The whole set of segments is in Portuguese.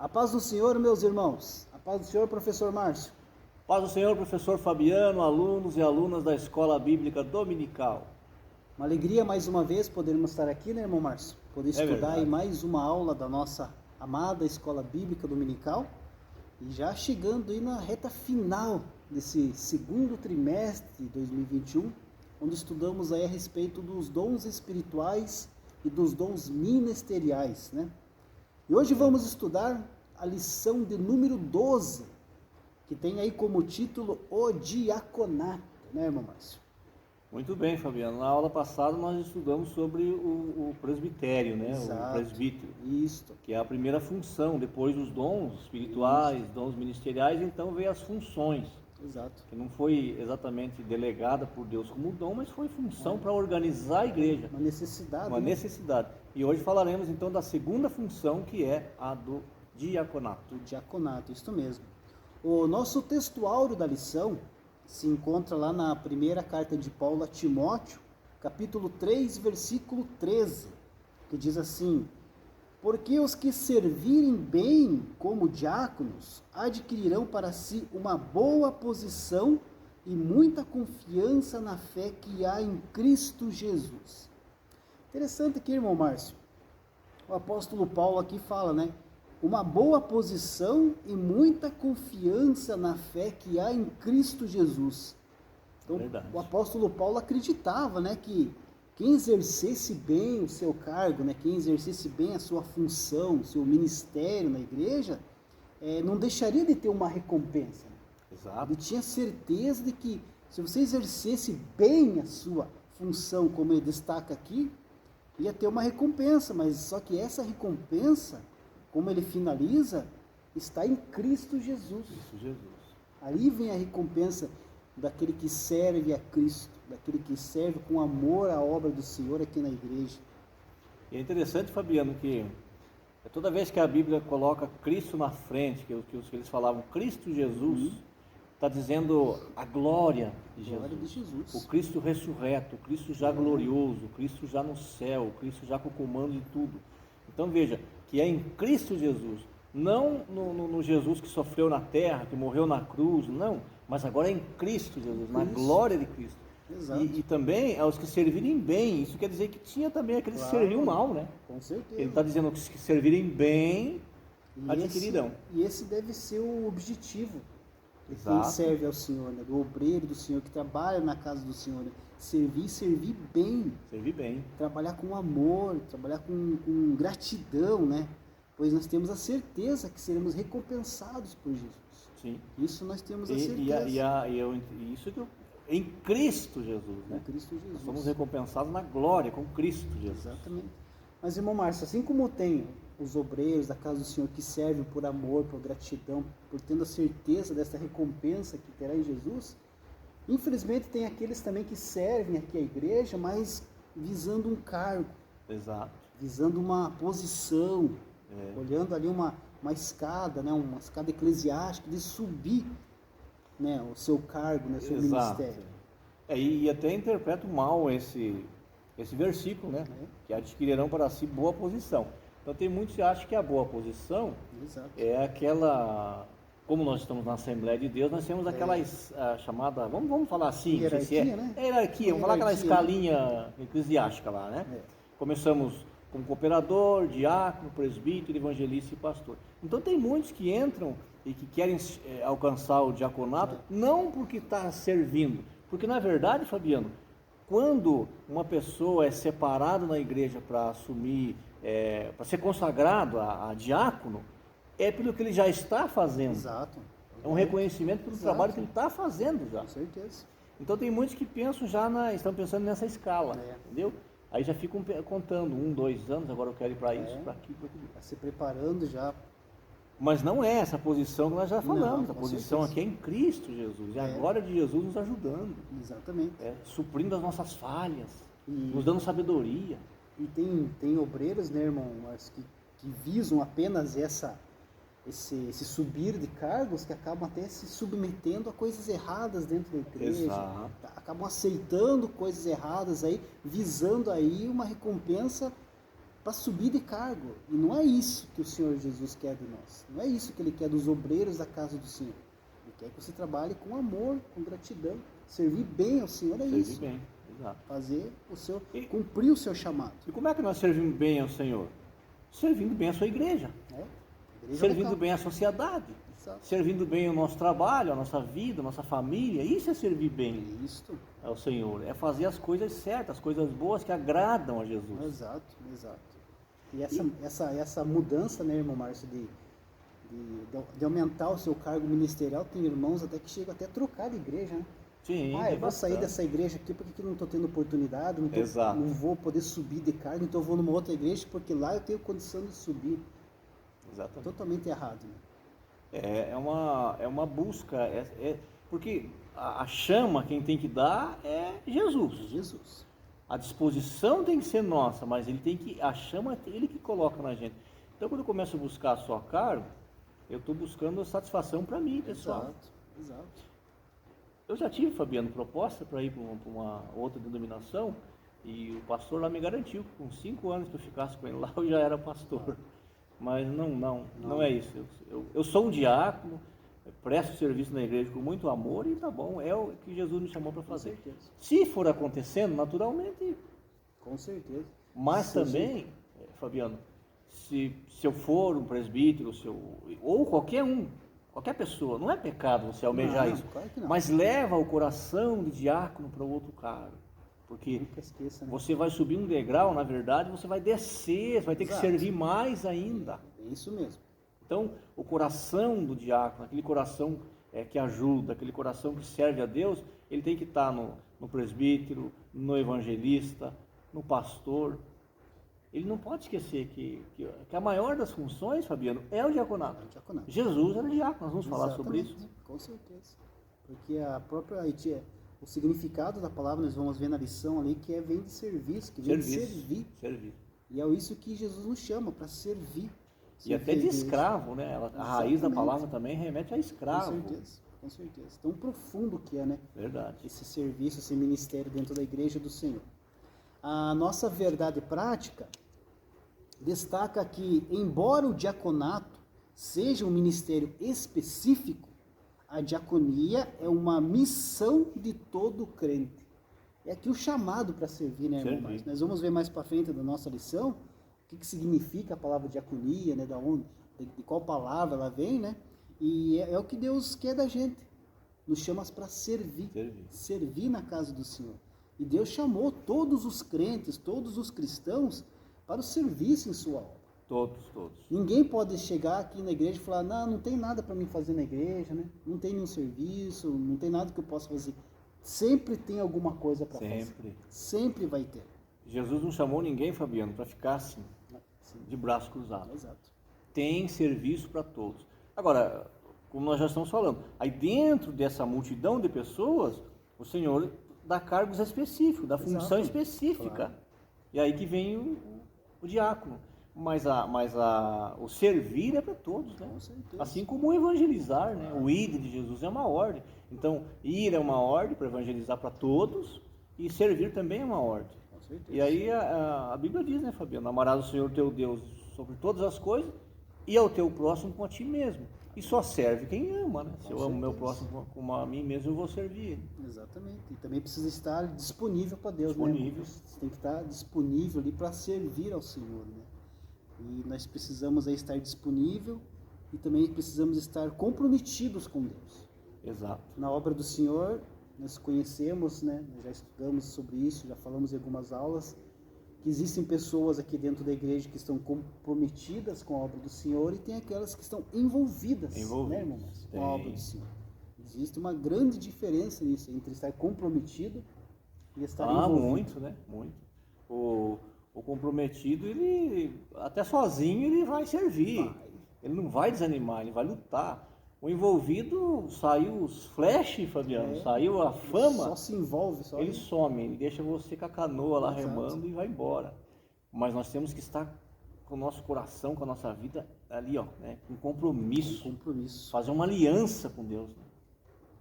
A paz do Senhor, meus irmãos. A paz do Senhor, professor Márcio. Paz do Senhor, professor Fabiano, alunos e alunas da Escola Bíblica Dominical. Uma alegria mais uma vez podermos estar aqui, né, irmão Márcio? Poder estudar aí mais uma aula da nossa amada Escola Bíblica Dominical. E já chegando aí na reta final desse segundo trimestre de 2021, onde estudamos aí a respeito dos dons espirituais e dos dons ministeriais, né? E hoje vamos estudar a lição de número 12, que tem aí como título O Diaconato, né, irmão Márcio? Muito bem, Fabiano. Na aula passada nós estudamos sobre o presbitério, né? Exato. O presbítero. Isso. Que é a primeira função, depois dos dons espirituais, dons ministeriais, então veio as funções. Exato. Que não foi exatamente delegada por Deus como dom, mas foi função para organizar a igreja. Uma necessidade. Uma necessidade. E hoje falaremos então da segunda função, que é a do diaconato. Do diaconato, isso mesmo. O nosso texto áureo da lição se encontra lá na primeira carta de Paulo a Timóteo, capítulo 3, versículo 13, que diz assim: porque os que servirem bem como diáconos adquirirão para si uma boa posição e muita confiança na fé que há em Cristo Jesus. Interessante aqui, irmão Márcio, o apóstolo Paulo aqui fala, né? Uma boa posição e muita confiança na fé que há em Cristo Jesus. Então, Verdade. O apóstolo Paulo acreditava, né, que quem exercesse bem o seu cargo, né, quem exercesse bem a sua função, o seu ministério na igreja, não deixaria de ter uma recompensa. Exato. Ele tinha certeza de que se você exercesse bem a sua função, como ele destaca aqui, ia ter uma recompensa, mas só que essa recompensa, como ele finaliza, está em Cristo Jesus. Cristo Jesus. Aí vem a recompensa daquele que serve a Cristo, daquele que serve com amor a obra do Senhor aqui na igreja. E é interessante, Fabiano, que toda vez que a Bíblia coloca Cristo na frente, que eles falavam Cristo Jesus, está dizendo a glória de Jesus. Glória de Jesus. O Cristo ressurreto, o Cristo já glorioso, o Cristo já no céu, o Cristo já com o comando de tudo. Então veja, que é em Cristo Jesus, não no Jesus que sofreu na terra, que morreu na cruz, não, mas agora é em Cristo Jesus, na glória de Cristo. Exato. E também aos que servirem bem, isso quer dizer que tinha também aqueles que serviam mal, né? Com certeza. Ele está dizendo que os que servirem bem adquirirão. E esse deve ser o objetivo de quem Exato. serve ao Senhor, né? Do obreiro do Senhor, que trabalha na casa do Senhor, né? Servir bem. Servir bem. Trabalhar com amor, trabalhar com gratidão, né? Pois nós temos a certeza que seremos recompensados por Jesus. Sim. Isso nós temos a certeza. Isso que em Cristo Jesus, né? Em Cristo Jesus. Nós somos recompensados na glória com Cristo Jesus. Exatamente. Mas, irmão Márcio, assim como tem os obreiros da casa do Senhor que servem por amor, por gratidão, por tendo a certeza dessa recompensa que terá em Jesus, infelizmente tem aqueles também que servem aqui a igreja, mas visando um cargo. Exato. Visando uma posição, olhando ali uma escada, né, uma escada eclesiástica, de subir, né, o seu cargo, né, o seu ministério. E até interpreto mal esse versículo, né? Que adquirirão para si boa posição. Então tem muitos que acham que a boa posição é aquela, como nós estamos na Assembleia de Deus, nós temos aquela chamada, vamos falar assim, hierarquia, não sei se né? Hierarquia, vamos falar aquela escalinha eclesiástica lá, né? Começamos como cooperador, diácono, presbítero, evangelista e pastor. Então tem muitos que entram e que querem alcançar o diaconato, não porque está servindo, porque na verdade, Fabiano, quando uma pessoa é separada na igreja para assumir, para ser consagrado a diácono, é pelo que ele já está fazendo. Exato. É um reconhecimento pelo trabalho que ele está fazendo já. Com certeza. Então tem muitos que pensam estão pensando nessa escala, entendeu? Aí já ficam contando, 1, 2 anos, agora eu quero ir para isso, para aquilo, para aquilo. Está se preparando já. Mas não é essa posição que nós já falamos, a posição certeza. aqui é em Cristo Jesus, é a glória de Jesus nos ajudando, Exatamente. suprindo as nossas falhas, E, nos dando sabedoria. e tem obreiros, né, irmão, mas que visam apenas esse subir de cargos, que acabam até se submetendo a coisas erradas dentro da igreja. Exato. Acabam aceitando coisas erradas aí, visando aí uma recompensa para subir de cargo. E não é isso que o Senhor Jesus quer de nós. Não é isso que Ele quer dos obreiros da casa do Senhor. Ele quer que você trabalhe com amor, com gratidão, servir bem ao Senhor, é isso. Servir bem, exato. Fazer cumprir o seu chamado. E como é que nós servimos bem ao Senhor? Servindo bem a sua igreja. Servindo local. bem a sociedade. Exato. Servindo bem o nosso trabalho, a nossa vida, a nossa família. Isso é servir bem Isto. ao Senhor. É fazer as coisas certas, as coisas boas que agradam a Jesus. Exato, exato. E essa mudança, né, irmão Márcio, de aumentar o seu cargo ministerial, tem irmãos até que chegam até a trocar de igreja, né? Sim, eu vou sair dessa igreja aqui porque não estou tendo oportunidade, não vou poder subir de cargo, então eu vou numa outra igreja porque lá eu tenho condição de subir. Exatamente. Totalmente errado, né? É uma busca, porque a chama quem tem que dar é Jesus. Jesus. A disposição tem que ser nossa, mas a chama é ele que coloca na gente. Então quando eu começo a buscar só cargo, eu estou buscando a satisfação para mim, pessoal. Exato. Eu já tive, Fabiano, proposta para ir para uma outra denominação e o pastor lá me garantiu que com 5 anos que eu ficasse com ele lá, eu já era pastor. Mas não é isso. Eu sou um diácono, presto serviço na igreja com muito amor e tá bom, é o que Jesus me chamou para fazer. Com certeza. Se for acontecendo, naturalmente. Com certeza. Mas também, Fabiano, se eu for um presbítero, ou qualquer pessoa, não é pecado você almejar isso, claro que não. mas leva o coração de diácono para o outro cargo. Porque Nunca esqueça, né? você vai subir um degrau, na verdade, você vai descer, você vai ter que servir mais ainda. É isso mesmo. Então, o coração do diácono, aquele coração que ajuda, aquele coração que serve a Deus, ele tem que estar no presbítero, no evangelista, no pastor. Ele não pode esquecer que a maior das funções, Fabiano, é o diaconato. Jesus era diácono, nós vamos falar sobre isso. Com certeza. Porque a própria o significado da palavra, nós vamos ver na lição ali, que vem de serviço, que vem de servir. E é isso que Jesus nos chama, para servir. E até de escravo, né? A raiz da palavra também remete a escravo. Com certeza. Tão profundo que é, né? Verdade. Esse serviço, esse ministério dentro da igreja do Senhor. A nossa verdade prática destaca que, embora o diaconato seja um ministério específico, a diaconia é uma missão de todo crente. É aqui o chamado para servir, né, irmão? Nós vamos ver mais para frente da nossa lição o que significa a palavra diaconia, né, de qual palavra ela vem, né? E é o que Deus quer da gente. Nos chama para servir na casa do Senhor. E Deus chamou todos os crentes, todos os cristãos para o serviço em sua obra. Todos. Ninguém pode chegar aqui na igreja e falar, não tem nada para mim fazer na igreja, né? Não tem nenhum serviço, não tem nada que eu possa fazer. Sempre tem alguma coisa para fazer. Sempre vai ter. Jesus não chamou ninguém, Fabiano, para ficar assim, de braço cruzado. Exato. Tem serviço para todos. Agora, como nós já estamos falando, aí dentro dessa multidão de pessoas, o Senhor dá cargos específicos, dá função específica. Claro. E aí que vem o diácono. Mas o servir é para todos, né? Assim como o evangelizar, né? O ir de Jesus é uma ordem. Então, ir é uma ordem para evangelizar para todos e servir também é uma ordem. E aí a Bíblia diz, né, Fabiano? Amarás o Senhor teu Deus sobre todas as coisas e ao teu próximo com a ti mesmo. E só serve quem ama, né? Se eu amo meu próximo como a mim mesmo, eu vou servir ele. Exatamente. E também precisa estar disponível para Deus, né? Você tem que estar disponível ali para servir ao Senhor, né? E nós precisamos aí estar disponível e também precisamos estar comprometidos com Deus. Exato. Na obra do Senhor, nós conhecemos, né? Nós já estudamos sobre isso, já falamos em algumas aulas, que existem pessoas aqui dentro da igreja que estão comprometidas com a obra do Senhor e tem aquelas que estão envolvidas. Né, irmãos, com a obra do Senhor. Existe uma grande diferença nisso, entre estar comprometido e estar envolvido. Muito, né? Muito. O comprometido, ele até sozinho ele vai servir. Ele não vai desanimar, ele vai lutar. O envolvido saiu os flash, Fabiano, saiu a fama. Só se envolve, só. Ele some, ele deixa você com a canoa lá remando e vai embora. Mas nós temos que estar com o nosso coração, com a nossa vida ali, ó, né? Com compromisso. Fazer uma aliança com Deus, né?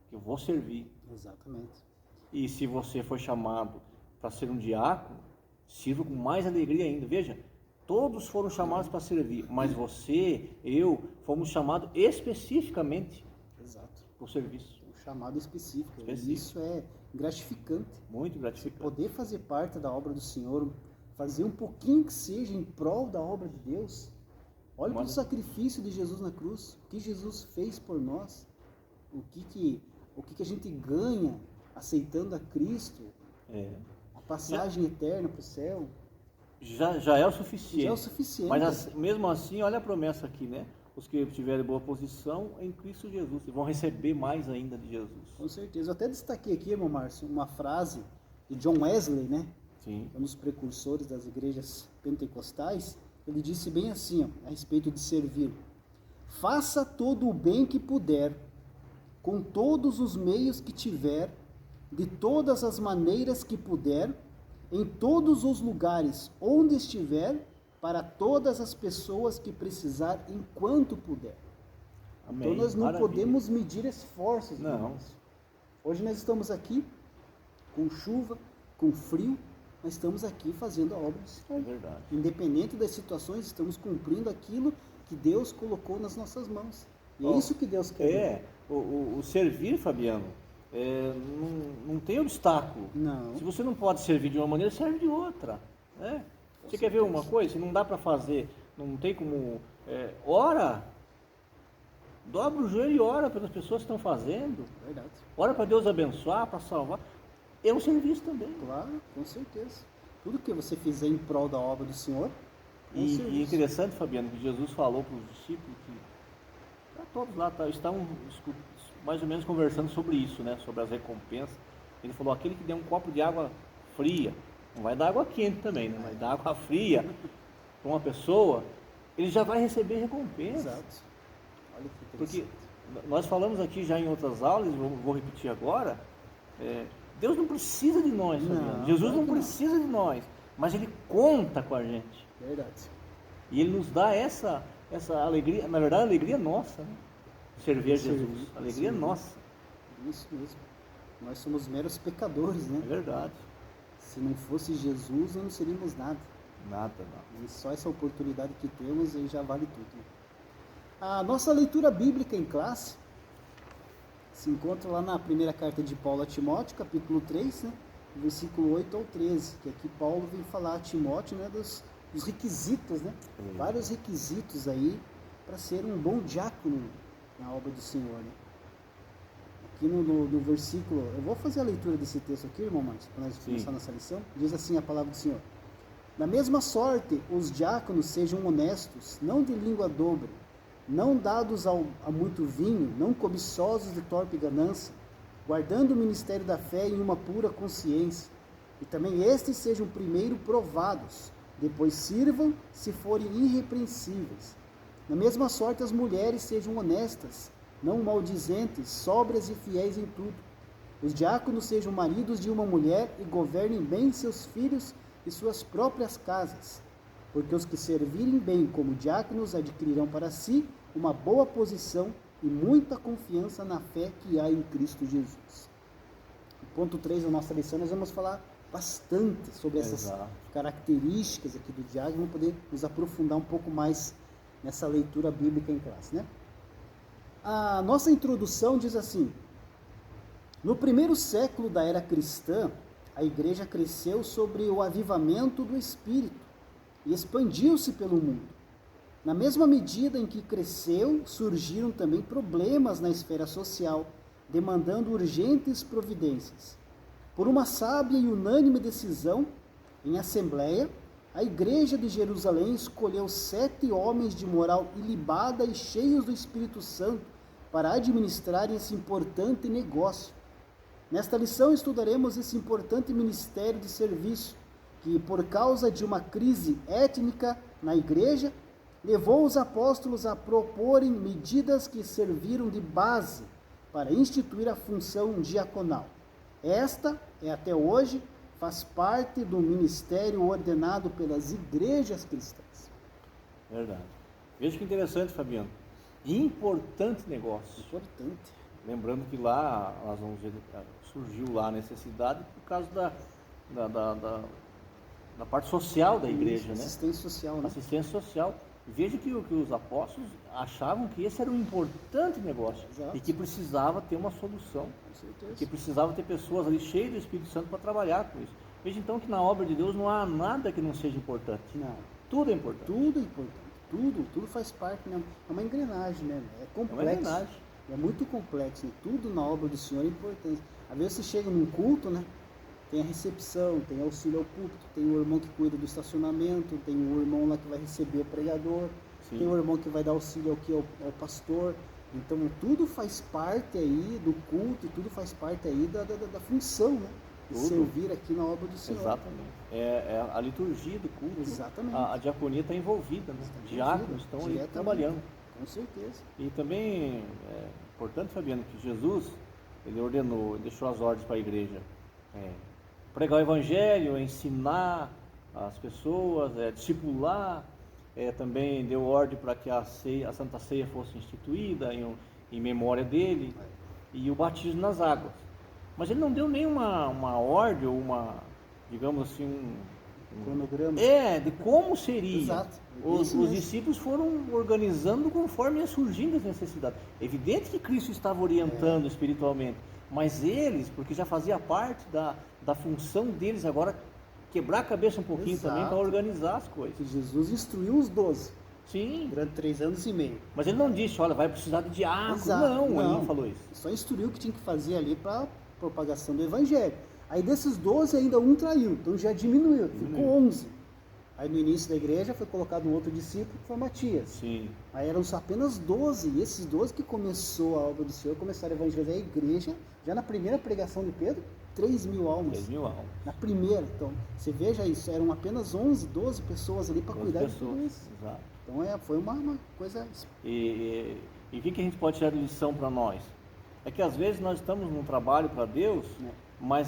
Que eu vou servir. Exatamente. E se você for chamado para ser um diácono, sirva com mais alegria ainda. Veja, Todos foram chamados para servir, mas você, eu, fomos chamados especificamente Exato. para o serviço. Um chamado específico. E isso é gratificante. Muito gratificante. Poder fazer parte da obra do Senhor, fazer um pouquinho que seja em prol da obra de Deus. Olha para o sacrifício de Jesus na cruz, o que Jesus fez por nós, o que a gente ganha aceitando a Cristo, a passagem eterna para o céu. Já é o suficiente. Já é o suficiente. Mas mesmo assim, olha a promessa aqui, né? Os que tiverem boa posição em Cristo Jesus, vão receber mais ainda de Jesus. Com certeza. Eu até destaquei aqui, irmão Márcio, uma frase de John Wesley, né? Sim. Um dos precursores das igrejas pentecostais. Ele disse bem assim, ó, a respeito de servir: faça todo o bem que puder, com todos os meios que tiver, de todas as maneiras que puder, em todos os lugares onde estiver, para todas as pessoas que precisar, enquanto puder. Amém. Então nós não Maravilha. podemos medir esforços. Não. Irmãos. Hoje nós estamos aqui, com chuva, com frio, nós estamos aqui fazendo a obra do Senhor. É verdade. Independente das situações, estamos cumprindo aquilo que Deus colocou nas nossas mãos. E é isso que Deus quer. O servir, Fabiano, não tem obstáculo. Não. Se você não pode servir de uma maneira, serve de outra. Né? Você quer ver uma coisa? Se não dá para fazer, não tem como... ora, dobra o joelho e ora pelas pessoas que estão fazendo. Verdade. Ora para Deus abençoar, para salvar. É um serviço também. Claro, com certeza. Tudo que você fizer em prol da obra do Senhor, E interessante, Fabiano, que Jesus falou para os discípulos que todos lá estavam mais ou menos conversando sobre isso, né? Sobre as recompensas. Ele falou: aquele que der um copo de água fria, não vai dar água quente também, né? Vai dar água fria para uma pessoa, ele já vai receber recompensa. Exato. Olha que Porque nós falamos aqui já em outras aulas, vou repetir agora, Deus não precisa de nós, Fabiano. Jesus não precisa de nós, mas Ele conta com a gente. Verdade. E Ele nos dá essa alegria, na verdade a alegria é nossa, né? Servir a Jesus, a alegria é nossa. Isso mesmo. Nós somos meros pecadores, né? É verdade. Se não fosse Jesus, nós não seríamos nada. Nada. E só essa oportunidade que temos aí já vale tudo. Né? A nossa leitura bíblica em classe se encontra lá na primeira carta de Paulo a Timóteo, capítulo 3, né? Versículo 8 ao 13, que aqui Paulo vem falar a Timóteo, né, dos requisitos, né? Vários requisitos aí para ser um bom diácono na obra do Senhor, né? Aqui no versículo, eu vou fazer a leitura desse texto aqui, irmão Marcos, para nós começar nossa lição. Diz assim a palavra do Senhor: da mesma sorte, os diáconos sejam honestos, não de língua dobre, não dados a muito vinho, não cobiçosos de torpe ganância, guardando o ministério da fé em uma pura consciência. E também estes sejam primeiro provados, depois sirvam se forem irrepreensíveis. Na mesma sorte, as mulheres sejam honestas, não maldizentes, sóbrias e fiéis em tudo. Os diáconos sejam maridos de uma mulher e governem bem seus filhos e suas próprias casas, porque os que servirem bem como diáconos adquirirão para si uma boa posição e muita confiança na fé que há em Cristo Jesus. No ponto 3 da nossa lição, nós vamos falar bastante sobre essas características aqui do diácono, vamos poder nos aprofundar um pouco mais nessa leitura bíblica em classe, né? A nossa introdução diz assim: no primeiro século da era cristã, a igreja cresceu sobre o avivamento do Espírito e expandiu-se pelo mundo. Na mesma medida em que cresceu, surgiram também problemas na esfera social, demandando urgentes providências. Por uma sábia e unânime decisão, em assembleia, a igreja de Jerusalém escolheu 7 homens de moral ilibada e cheios do Espírito Santo para administrarem esse importante negócio. Nesta lição estudaremos esse importante ministério de serviço, que por causa de uma crise étnica na igreja, levou os apóstolos a proporem medidas que serviram de base para instituir a função diaconal. Esta até hoje, faz parte do ministério ordenado pelas igrejas cristãs. Verdade. Veja que interessante, Fabiano. Importante negócio. Importante. Lembrando que lá, nós vamos ver, surgiu lá a necessidade por causa na parte social da igreja, né? Assistência social, né? Assistência social. Veja que os apóstolos achavam que esse era um importante negócio. Exato. E que precisava ter uma solução. Com certeza. E que precisava ter pessoas ali cheias do Espírito Santo para trabalhar com isso. Veja então que na obra de Deus não há nada que não seja importante. Não. Tudo é importante. Tudo é importante. Tudo faz parte, né? É uma engrenagem, né? É complexo. É uma engrenagem. É muito complexo, né? Tudo na obra do Senhor é importante. Às vezes você chega num culto, né? Tem a recepção, tem auxílio ao púlpito, tem o irmão que cuida do estacionamento, tem o irmão lá que vai receber o pregador, Sim. tem o irmão que vai dar auxílio ao pastor. Então tudo faz parte aí do culto, tudo faz parte aí da função, né? De Tudo. servir aqui na obra do Senhor. Exatamente. É a liturgia do culto. Exatamente. A diaconia está envolvida, né? Diáconos estão ali diretamente. trabalhando. Com certeza. E também é importante, Fabiano, que Jesus, ele ordenou, ele deixou as ordens para a igreja. Pregar o evangelho, ensinar as pessoas, discipular, também deu ordem para que a Santa Ceia fosse instituída em memória dele, e o batismo nas águas. Mas ele não deu nenhuma ordem ou digamos assim, Cronograma. de como seria. Exato. Os discípulos foram organizando conforme ia surgindo as necessidades. É evidente que Cristo estava orientando espiritualmente, mas eles, porque já fazia parte da função deles agora, quebrar a cabeça um pouquinho também para organizar as coisas. Que Jesus instruiu os 12 Sim. durante 3 anos e meio. Mas ele não disse, olha, vai precisar de diácono. Exato. Não, ele não falou isso. Só instruiu o que tinha que fazer ali para propagação do evangelho. Aí desses 12 ainda um traiu, então já diminuiu, ficou 11. Aí no início da igreja foi colocado um outro discípulo que foi Matias. Sim. Aí eram só apenas 12, e esses 12 que começou a obra do Senhor, começaram a evangelizar a igreja, já na primeira pregação de Pedro, 3.000 almas. 3.000 almas. Na primeira, então, você veja isso, eram apenas 11, 12 pessoas ali para cuidar de tudo isso. Exato. Então foi uma coisa... E o que a gente pode tirar de lição para nós? É que às vezes nós estamos num trabalho para Deus, mas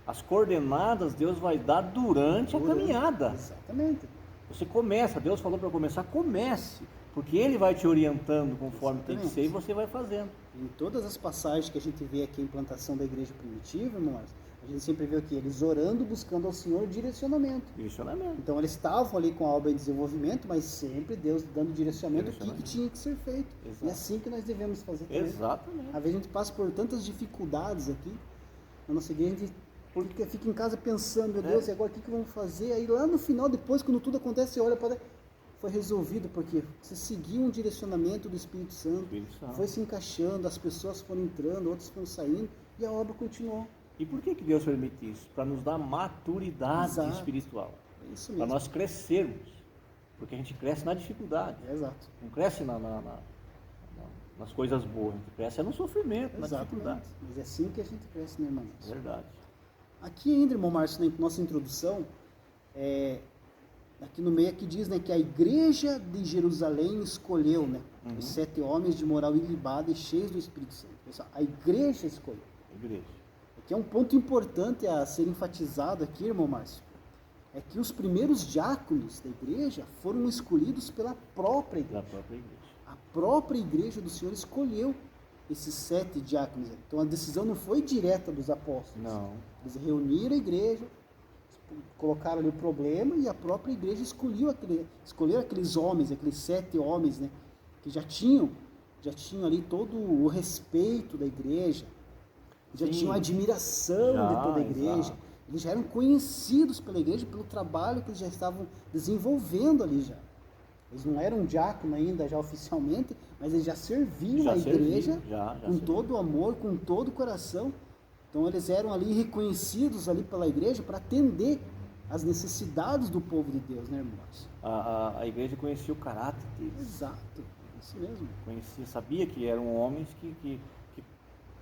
as coordenadas Deus vai dar durante a caminhada. Exatamente. Você começa, Deus falou para começar, comece, porque Ele vai te orientando conforme tem que ser e você vai fazendo. Em todas as passagens que a gente vê aqui em plantação da igreja primitiva, irmãos, a gente sempre vê aqui, eles orando, buscando ao Senhor direcionamento. Então eles estavam ali com a obra em desenvolvimento, mas sempre Deus dando direcionamento do que tinha que ser feito. Exato. E é assim que nós devemos fazer também. Exatamente. Às vezes a gente passa por tantas dificuldades aqui, na nossa igreja, a gente fica em casa pensando, meu Deus, e agora o que vamos fazer? Aí lá no final, depois, quando tudo acontece, você olha para... Foi resolvido, porque você seguiu um direcionamento do Espírito Santo, foi se encaixando, as pessoas foram entrando, outras foram saindo, e a obra continuou. E por que Deus permite isso? Para nos dar maturidade espiritual. É isso mesmo. Para nós crescermos. Porque a gente cresce na dificuldade. Exato. Não cresce nas coisas boas. A gente cresce no sofrimento, na dificuldade. Mas é assim que a gente cresce, né, irmão? Verdade. Aqui ainda, irmão Márcio, na nossa introdução, aqui no meio aqui diz, né, que a igreja de Jerusalém escolheu, né, os 7 homens de moral ilibada e cheios do Espírito Santo. Pessoal, a igreja escolheu. A igreja. Que é um ponto importante a ser enfatizado aqui, irmão Márcio, é que os primeiros diáconos da igreja foram escolhidos pela própria igreja. A própria igreja do Senhor escolheu esses 7 diáconos. Então a decisão não foi direta dos apóstolos. Não. Eles reuniram a igreja, colocaram ali o problema e a própria igreja escolheu aqueles homens, aqueles 7 homens, né, que já tinham ali todo o respeito da igreja. Já tinham admiração de toda a igreja. Exato. Eles já eram conhecidos pela igreja, pelo trabalho que eles já estavam desenvolvendo ali já. Eles não eram diácono ainda, já oficialmente, mas eles já serviam a igreja com todo o amor, com todo o coração. Então eles eram ali reconhecidos ali pela igreja para atender as necessidades do povo de Deus, né, irmãos? A igreja conhecia o caráter deles. Exato, isso mesmo. Conhecia, sabia que eram homens que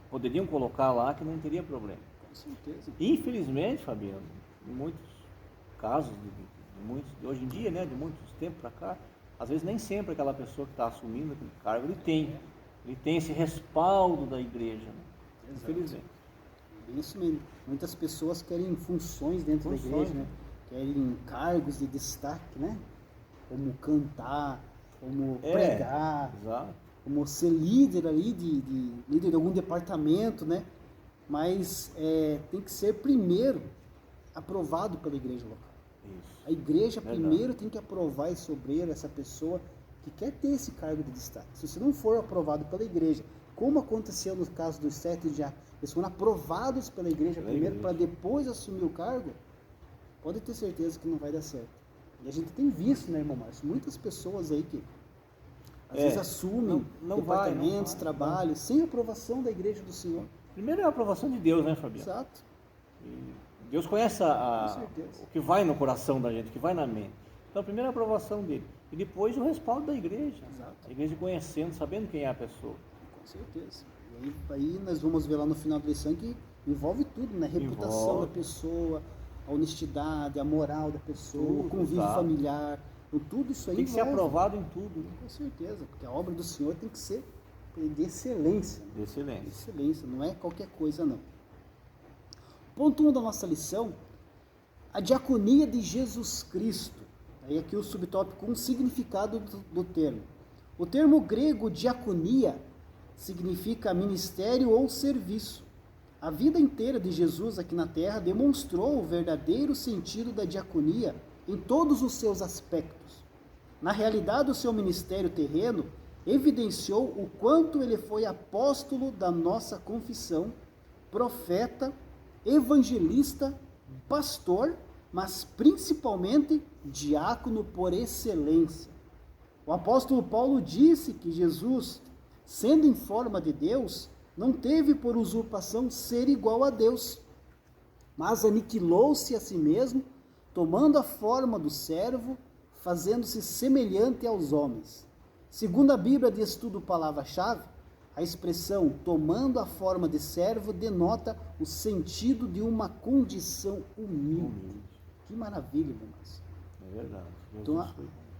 poderiam colocar lá que não teria problema. Com certeza. Infelizmente, Fabiano, em muitos casos, de hoje em dia, né, de muitos tempos para cá, às vezes nem sempre aquela pessoa que está assumindo aquele cargo, ele tem esse respaldo da igreja, né? Infelizmente. Isso mesmo. Muitas pessoas querem funções dentro da igreja, né? Querem cargos de destaque, né? Como cantar, como pregar. Exato. Como ser líder ali, líder de algum departamento, né? Mas tem que ser primeiro aprovado pela igreja local. Isso. A igreja Verdade. primeiro tem que aprovar esse obreiro, essa pessoa que quer ter esse cargo de destaque. Se você não for aprovado pela igreja, como aconteceu no caso dos 7 diáconos, eles foram aprovados pela igreja primeiro para depois assumir o cargo, pode ter certeza que não vai dar certo. E a gente tem visto, né, irmão Márcio, muitas pessoas aí que às vezes assumem departamentos, trabalhos, sem aprovação da igreja do Senhor. Primeiro é a aprovação de Deus, né, Fabiano? Exato. E Deus conhece Com certeza. o que vai no coração da gente, o que vai na mente. Então, primeiro a aprovação dele. E depois o respaldo da igreja. Exato. A igreja conhecendo, sabendo quem é a pessoa. Com certeza. E aí nós vamos ver lá no final da lição que envolve tudo, né? A reputação da pessoa, a honestidade, a moral da pessoa, Tudo, o convívio exato. familiar. Então, tudo isso aí Tem que ser envolve. aprovado em tudo. Né? Com certeza, porque a obra do Senhor tem que ser de excelência. Né? De excelência. Excelência, não é qualquer coisa não. Ponto 1 da nossa lição, a diaconia de Jesus Cristo. Aí aqui o subtópico, um significado do termo. O termo grego diaconia significa ministério ou serviço. A vida inteira de Jesus aqui na terra demonstrou o verdadeiro sentido da diaconia em todos os seus aspectos. Na realidade, o seu ministério terreno evidenciou o quanto ele foi apóstolo da nossa confissão, profeta, evangelista, pastor, mas principalmente diácono por excelência. O apóstolo Paulo disse que Jesus, sendo em forma de Deus, não teve por usurpação ser igual a Deus, mas aniquilou-se a si mesmo, tomando a forma do servo, fazendo-se semelhante aos homens. Segundo a Bíblia de Estudo Palavra-Chave, a expressão tomando a forma de servo denota o sentido de uma condição humilde. Que maravilha, irmão Márcio. É verdade. Então,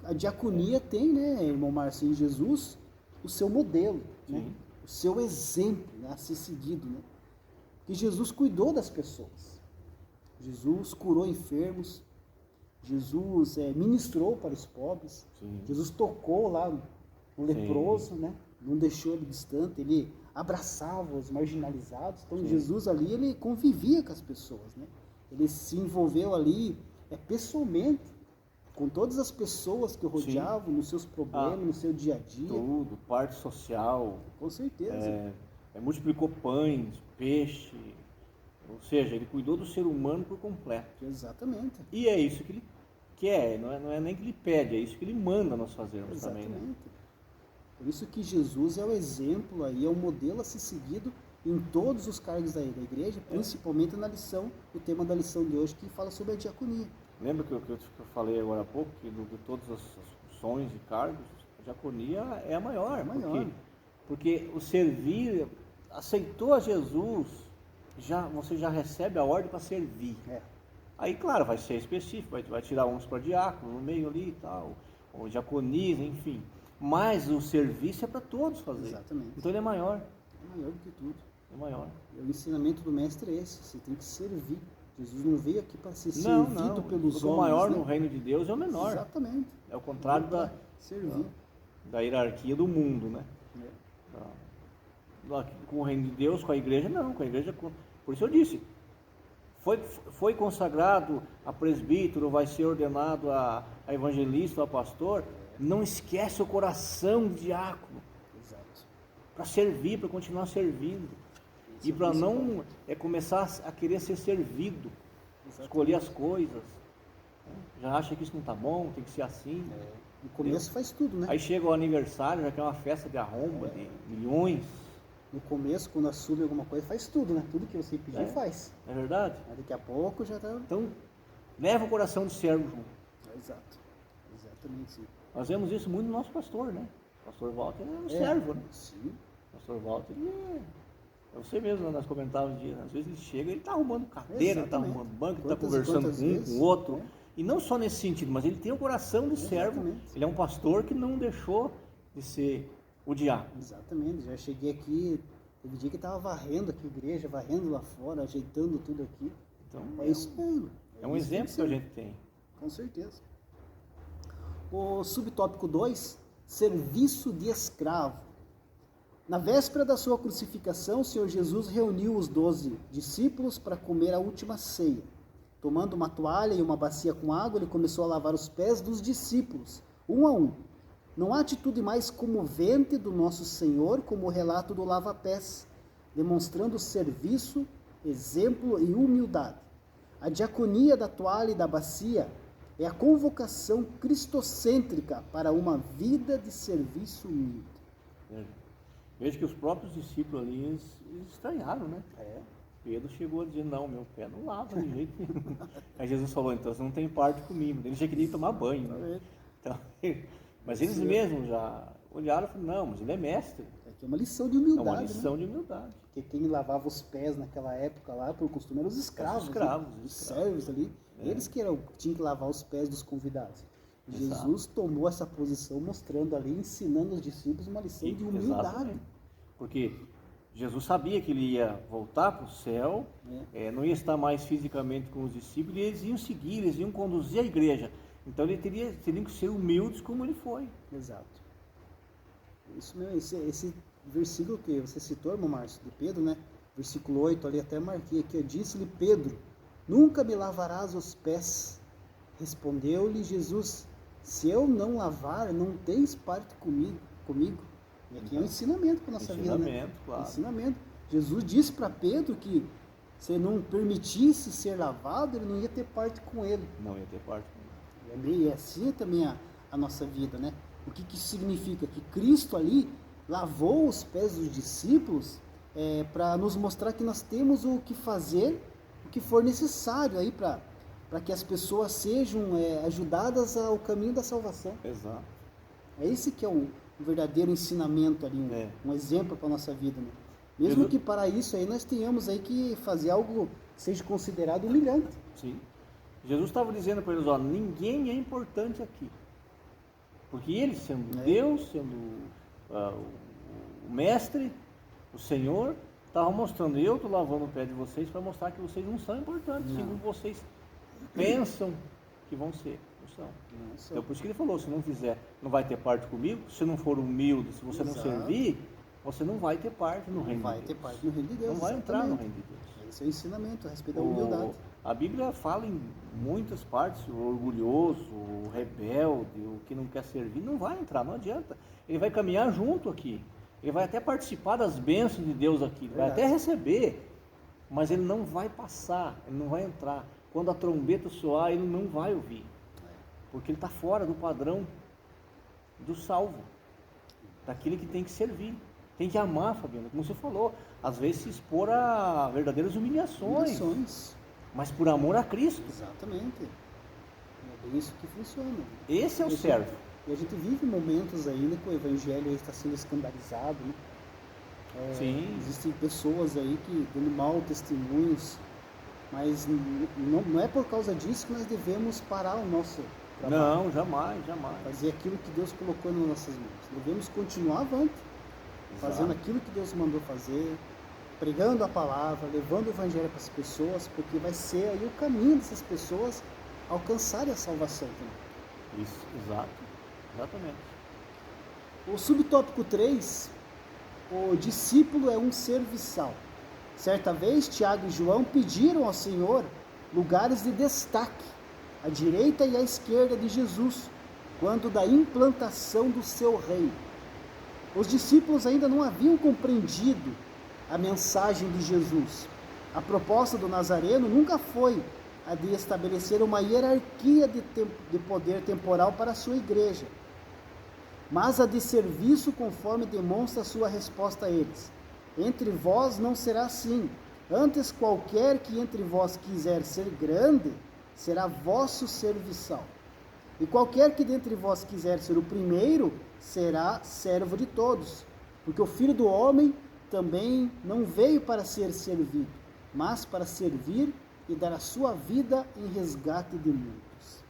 a diaconia tem, né, irmão Márcio, em Jesus, o seu modelo, né? O seu exemplo, né, a ser seguido. Né? Que Jesus cuidou das pessoas. Jesus curou enfermos. Jesus ministrou para os pobres. Sim. Jesus tocou lá no leproso, né? Não deixou ele distante, ele abraçava os marginalizados. Então, Sim. Jesus ali, ele convivia com as pessoas, né? Ele se envolveu ali pessoalmente com todas as pessoas que o rodeavam, nos seus problemas, no seu dia a dia. Tudo, parte social. Com certeza. Multiplicou pães, peixe. Ou seja, ele cuidou do ser humano por completo. Exatamente. E é isso que ele quer, não é nem que ele pede, é isso que ele manda nós fazermos Exatamente. também. Né? Por isso que Jesus é o exemplo aí, é o modelo a ser seguido em todos os cargos da igreja, principalmente na lição, o tema da lição de hoje, que fala sobre a diaconia. Lembra que eu falei agora há pouco, que de todas as funções e cargos, a diaconia é a maior. Porque o servir, aceitou a Jesus, você já recebe a ordem para servir. Aí, claro, vai ser específico, vai tirar uns para diácono no meio ali e tal, ou diaconisa, enfim. Mas o serviço é para todos fazer. Exatamente. Então ele é maior. É maior do que tudo. É maior. O ensinamento do mestre é esse, você tem que servir. Jesus não veio aqui para ser servido pelos homens. O maior, né? no reino de Deus é o menor. Exatamente. É o contrário da hierarquia do mundo, né? Com o reino de Deus, com a igreja, não. Com a igreja, por isso eu disse, foi consagrado a presbítero, vai ser ordenado a evangelista, a pastor, não esquece o coração do diácono. Exato. Para servir, para continuar servindo. E para não começar a querer ser servido. Exatamente. Escolher as coisas. Já acha que isso não está bom, tem que ser assim. No começo faz tudo, né? Aí chega o aniversário, já quer uma festa de arromba, de milhões. No começo, quando assume alguma coisa, faz tudo, né? Tudo que você pedir, faz. É verdade? Mas daqui a pouco já está... Então, leva o coração de servo junto. Exato. Exatamente, sim. Nós vemos isso muito no nosso pastor, né? O pastor Walter é um servo, né? Sim. O pastor Walter, é você mesmo, nós comentávamos, às vezes ele chega, ele está arrumando cadeira, está arrumando banco, está conversando com um, com o outro. E não só nesse sentido, mas ele tem o coração de servo. Ele é um pastor que não deixou de ser o diácono. Exatamente. Já cheguei aqui, teve dia que estava varrendo aqui a igreja, varrendo lá fora, ajeitando tudo aqui. Então, é isso mesmo. É um exemplo que a gente tem. Com certeza. O subtópico 2, serviço de escravo. Na véspera da sua crucificação, o Senhor Jesus reuniu os 12 discípulos para comer a última ceia. tomando uma toalha e uma bacia com água, ele começou a lavar os pés dos discípulos, um a um. Não há atitude mais comovente do nosso Senhor como o relato do lava-pés, demonstrando serviço, exemplo e humildade. A diaconia da toalha e da bacia é a convocação cristocêntrica para uma vida de serviço humilde. Veja que os próprios discípulos ali, eles estranharam, né? Pedro chegou a dizer, não, meu pé não lava de jeito nenhum. Aí Jesus falou, então você não tem parte comigo. Ele já queria tomar banho, né? Então, mas eles mesmos já olharam e falaram, não, mas ele é mestre. Aqui é uma lição de humildade. É uma lição de humildade. Porque quem lavava os pés naquela época lá, por costume, eram os escravos. Os escravos. Os servos ali. Eles que tinham que lavar os pés dos convidados. Exato. Jesus tomou essa posição, mostrando ali, ensinando os discípulos uma lição de humildade. Exatamente. Porque Jesus sabia que ele ia voltar para o céu, não ia estar mais fisicamente com os discípulos, e eles iam seguir, eles iam conduzir a igreja. Então ele teriam que ser humildes como ele foi. Exato. Isso mesmo, esse versículo que você citou, irmão Márcio, de Pedro, né? Versículo 8, ali até marquei aqui, disse-lhe Pedro, nunca me lavarás os pés. Respondeu-lhe Jesus, se eu não lavar, não tens parte comigo. E aqui é um ensinamento para a nossa vida, né? Claro. Ensinamento. Jesus disse para Pedro que se não permitisse ser lavado, ele não ia ter parte com ele. Não ia ter parte com ele. E assim é também a nossa vida, né? O que isso significa? Que Cristo ali lavou os pés dos discípulos para nos mostrar que nós temos o que fazer, o que for necessário aí para que as pessoas sejam ajudadas ao caminho da salvação. Exato. É esse que é o verdadeiro ensinamento ali, um exemplo para a nossa vida, né? Mesmo que para isso aí nós tenhamos aí que fazer algo que seja considerado humilhante. Sim. Jesus estava dizendo para eles, ninguém é importante aqui. Porque ele, sendo Deus, sendo o mestre, o Senhor, estava mostrando, eu estou lavando o pé de vocês para mostrar que vocês não são importantes, segundo vocês pensam que vão ser. Não são. Então por isso que ele falou, se não fizer, não vai ter parte comigo, se não for humilde, se você não servir, você não vai ter parte no reino de Deus. Não vai ter parte no reino de Deus. Não vai entrar no reino de Deus. Esse é o ensinamento a respeito da humildade. A Bíblia fala em muitas partes, o orgulhoso, o rebelde, o que não quer servir, não vai entrar, não adianta. Ele vai caminhar junto aqui. Ele vai até participar das bênçãos de Deus aqui, vai até receber, mas ele não vai passar, ele não vai entrar. Quando a trombeta soar, ele não vai ouvir, porque ele está fora do padrão do salvo, daquele que tem que servir, tem que amar, Fabiano, como você falou, às vezes se expor a verdadeiras humilhações. Mas por amor a Cristo. Exatamente. É bem isso que funciona. Esse é o servo. E a gente vive momentos ainda que o evangelho está sendo escandalizado, né? Sim. Existem pessoas aí que dando mau testemunhos, mas não é por causa disso que nós devemos parar o nosso trabalho. Não, jamais. Fazer aquilo que Deus colocou nas nossas mãos. Devemos continuar avante, fazendo aquilo que Deus mandou fazer, pregando a palavra, levando o evangelho para as pessoas, porque vai ser aí o caminho dessas pessoas alcançarem a salvação também. Isso, exatamente. O subtópico 3, o discípulo é um serviçal. Certa vez, Tiago e João pediram ao Senhor lugares de destaque, à direita e à esquerda de Jesus, quando da implantação do seu reino. Os discípulos ainda não haviam compreendido a mensagem de Jesus. A proposta do Nazareno nunca foi a de estabelecer uma hierarquia de poder temporal para a sua igreja, mas a de serviço, conforme demonstra a sua resposta a eles. Entre vós não será assim, antes qualquer que entre vós quiser ser grande, será vosso serviçal. E qualquer que dentre vós quiser ser o primeiro, será servo de todos. Porque o Filho do Homem também não veio para ser servido, mas para servir e dar a sua vida em resgate de muitos.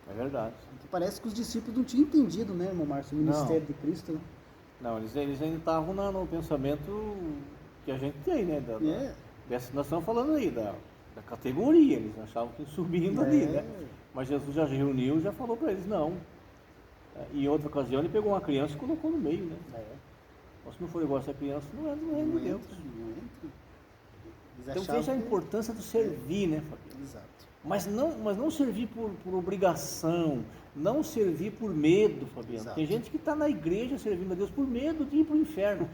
É verdade. Parece que os discípulos não tinham entendido, né, irmão Márcio, o ministério de Cristo. Né? Não, eles ainda estavam no pensamento que a gente tem, né? Dessa, nós estamos falando aí da categoria, eles achavam que subindo ali, né? Mas Jesus já reuniu e já falou para eles, não. Em outra ocasião ele pegou uma criança e colocou no meio, né? Mas se não for igual essa criança, não entra no reino de Deus. Eles Então achavam veja a que- importância do servir, né, Fabiano? Exato. Mas não servir por obrigação, não servir por medo, Fabiano. Exato. Tem gente que está na igreja servindo a Deus por medo de ir para o inferno.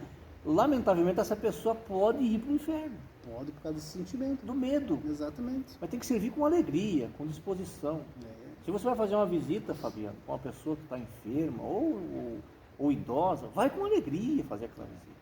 Lamentavelmente, essa pessoa pode ir para o inferno, Pode por causa desse sentimento. do medo. Exatamente. Mas tem que servir com alegria, com disposição. É. Se você vai fazer uma visita, Fabiano, com uma pessoa que está enferma ou idosa, vai com alegria fazer aquela visita.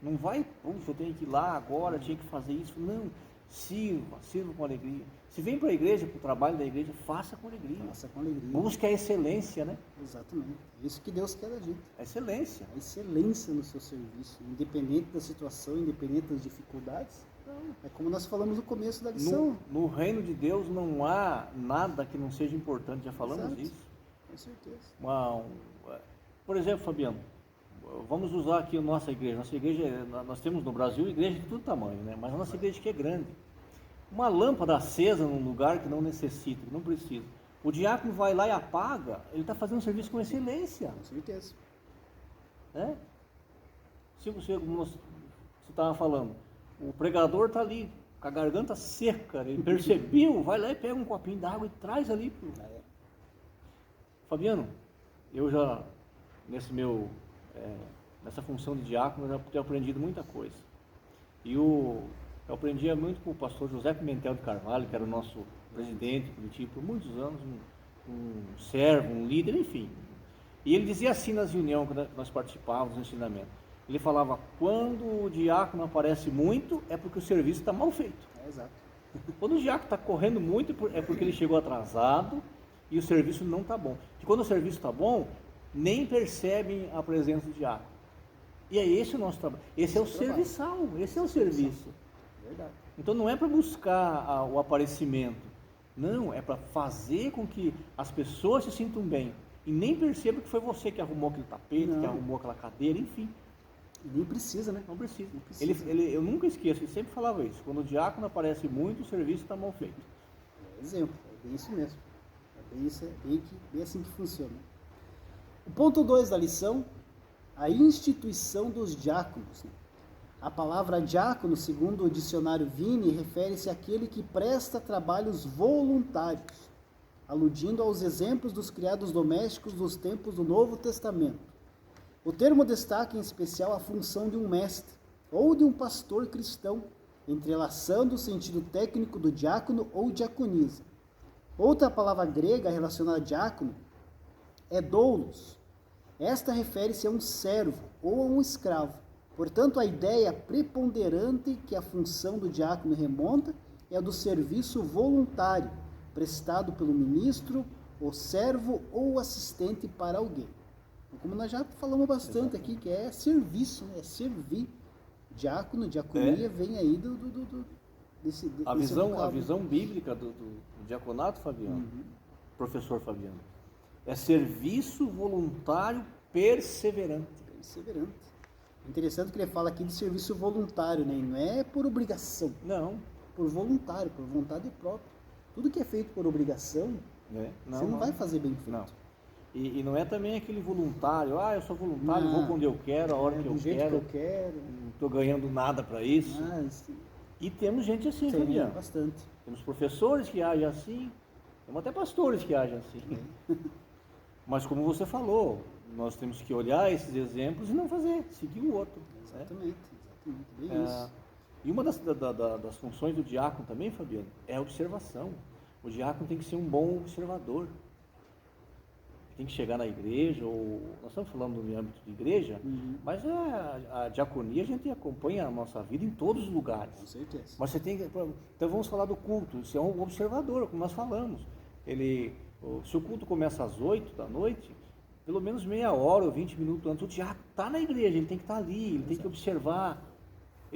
Não vai, puxa, eu tenho que ir lá agora, tinha que fazer isso. Não, sirva com alegria. Se vem para a igreja, para o trabalho da igreja, faça com alegria. Faça com alegria. Busque a excelência, né? Exatamente. É isso que Deus quer da gente. A excelência. A excelência no seu serviço, independente da situação, independente das dificuldades. É como nós falamos no começo da lição. No reino de Deus não há nada que não seja importante, já falamos Exato. disso. Com certeza. Por exemplo, Fabiano, vamos usar aqui a nossa igreja. Nossa igreja, nós temos no Brasil igreja de todo tamanho, né? Mas a nossa igreja que é grande. Uma lâmpada acesa num lugar que não necessita, que não precisa. O diácono vai lá e apaga, ele está fazendo um serviço com excelência. Com certeza. Né? Se você estava falando, o pregador está ali com a garganta seca, ele percebeu, vai lá e pega um copinho d'água e traz ali. Fabiano, eu já, nessa função de diácono, eu já tenho aprendido muita coisa. E eu aprendia muito com o pastor José Pimentel de Carvalho, que era o nosso presidente de Curitiba por muitos anos, um servo, um líder, enfim. E ele dizia assim nas reuniões, quando nós participávamos do ensinamento, ele falava, quando o diácono aparece muito, é porque o serviço está mal feito. Exato. Quando o diácono está correndo muito, é porque ele chegou atrasado e o serviço não está bom. E quando o serviço está bom, nem percebem a presença do diácono. E é esse o nosso trabalho. Esse é o serviçal, esse é o serviço. Verdade. Então não é para buscar o aparecimento, não, é para fazer com que as pessoas se sintam bem e nem percebam que foi você que arrumou aquele tapete, que arrumou aquela cadeira, enfim. Nem precisa, né? Não precisa. Não precisa. Eu nunca esqueço, ele sempre falava isso, quando o diácono aparece muito, o serviço está mal feito. Exemplo, é bem isso mesmo. Bem assim que funciona. O ponto 2 da lição, a instituição dos diáconos. A palavra diácono, segundo o dicionário Vini, refere-se àquele que presta trabalhos voluntários, aludindo aos exemplos dos criados domésticos dos tempos do Novo Testamento. O termo destaca em especial a função de um mestre ou de um pastor cristão, entrelaçando o sentido técnico do diácono ou diaconisa. Outra palavra grega relacionada a diácono é doulos. Esta refere-se a um servo ou a um escravo. Portanto, a ideia preponderante que a função do diácono remonta é a do serviço voluntário, prestado pelo ministro, o servo ou assistente para alguém. Como nós já falamos bastante aqui, que é serviço, né? É servir. Diácono, diaconia vem aí desse A visão bíblica do diaconato, Fabiano, professor Fabiano, é serviço voluntário perseverante. Perseverante. Interessante que ele fala aqui de serviço voluntário, né? E não é por obrigação. Não. Por voluntário, por vontade própria. Tudo que é feito por obrigação, você não vai fazer bem feito. Não. E não é também aquele voluntário, eu sou voluntário, vou quando eu quero, a hora que eu quero, não estou ganhando nada para isso. E temos gente assim, Fabiano. Bastante. Temos professores que agem assim, temos até pastores que agem assim. Mas como você falou, nós temos que olhar esses exemplos e não fazer, seguir o outro. Exatamente. Bem isso. E uma das funções do diácono também, Fabiano, é a observação. O diácono tem que ser um bom observador. Tem que chegar na igreja, ou nós estamos falando no âmbito de igreja, mas a diaconia a gente acompanha a nossa vida em todos os lugares. Com certeza. Mas você tem que, então vamos falar do culto, você é um observador, como nós falamos. Se o culto começa às 8 da noite, pelo menos meia hora ou 20 minutos antes, o diácono está na igreja, ele tem que estar ali, ele tem que observar.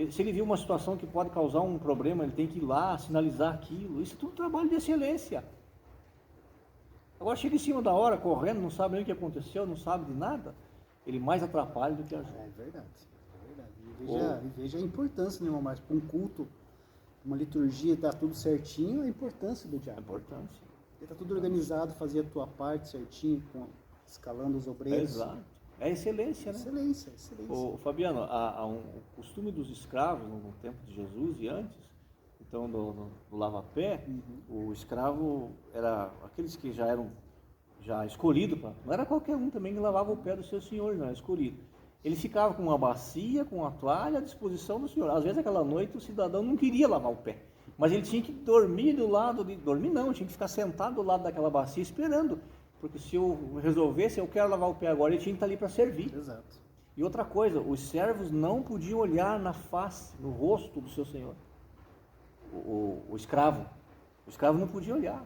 Se ele viu uma situação que pode causar um problema, ele tem que ir lá, sinalizar aquilo. Isso é tudo trabalho de excelência. Agora chega em cima da hora, correndo, não sabe nem o que aconteceu, não sabe de nada, ele mais atrapalha do que ajuda. É verdade. E veja a importância, né, irmão Márcio? Para um culto, uma liturgia, está tudo certinho, a importância do diácono. A importância. Ele está tudo organizado, fazer a tua parte certinho, escalando os obreiros. Exato. É excelência, né? Excelência. Fabiano, o costume dos escravos no tempo de Jesus e antes, então do lava-pé, o escravo era aqueles que já eram escolhidos, não era qualquer um também que lavava o pé do seu senhor, não era escolhido. Ele ficava com uma bacia, com uma toalha à disposição do senhor. Às vezes aquela noite o cidadão não queria lavar o pé, mas ele tinha que dormir dormir não, tinha que ficar sentado do lado daquela bacia esperando, porque se eu resolvesse, eu quero lavar o pé agora, ele tinha que estar ali para servir. Exato. E outra coisa, os servos não podiam olhar na face, no rosto do seu senhor. O escravo não podia olhar.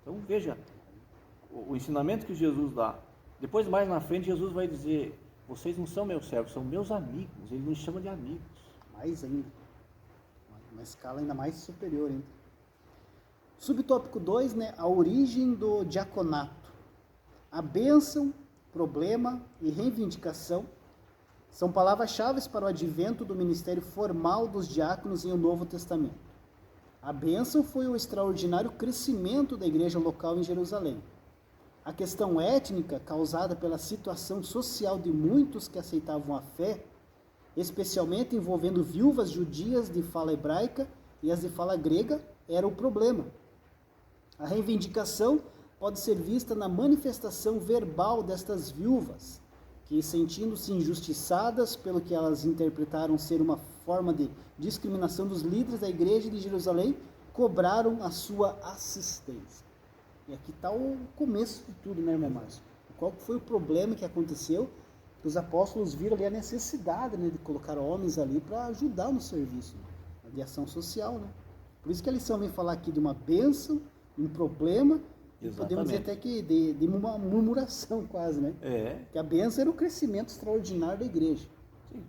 Então veja, o ensinamento que Jesus dá. Depois mais na frente Jesus vai dizer, vocês não são meus servos, são meus amigos. Ele nos chama de amigos. Mais ainda. Uma escala ainda mais superior ainda. Subtópico 2, né? A origem do diaconato. A bênção, problema e reivindicação são palavras-chave para o advento do ministério formal dos diáconos em o Novo Testamento. A bênção foi o extraordinário crescimento da igreja local em Jerusalém. A questão étnica, causada pela situação social de muitos que aceitavam a fé, especialmente envolvendo viúvas judias de fala hebraica e as de fala grega, era o problema. A reivindicação pode ser vista na manifestação verbal destas viúvas, que, sentindo-se injustiçadas pelo que elas interpretaram ser uma forma de discriminação dos líderes da igreja de Jerusalém, cobraram a sua assistência. E aqui está o começo de tudo, né, irmão Márcio? Qual foi o problema que aconteceu? Os apóstolos viram ali a necessidade, né, de colocar homens ali para ajudar no serviço, né, de ação social, né? Por isso que a lição vem falar aqui de uma bênção, um problema, e podemos dizer até que de uma murmuração quase, né? Que a bênção era o crescimento extraordinário da igreja. Sim,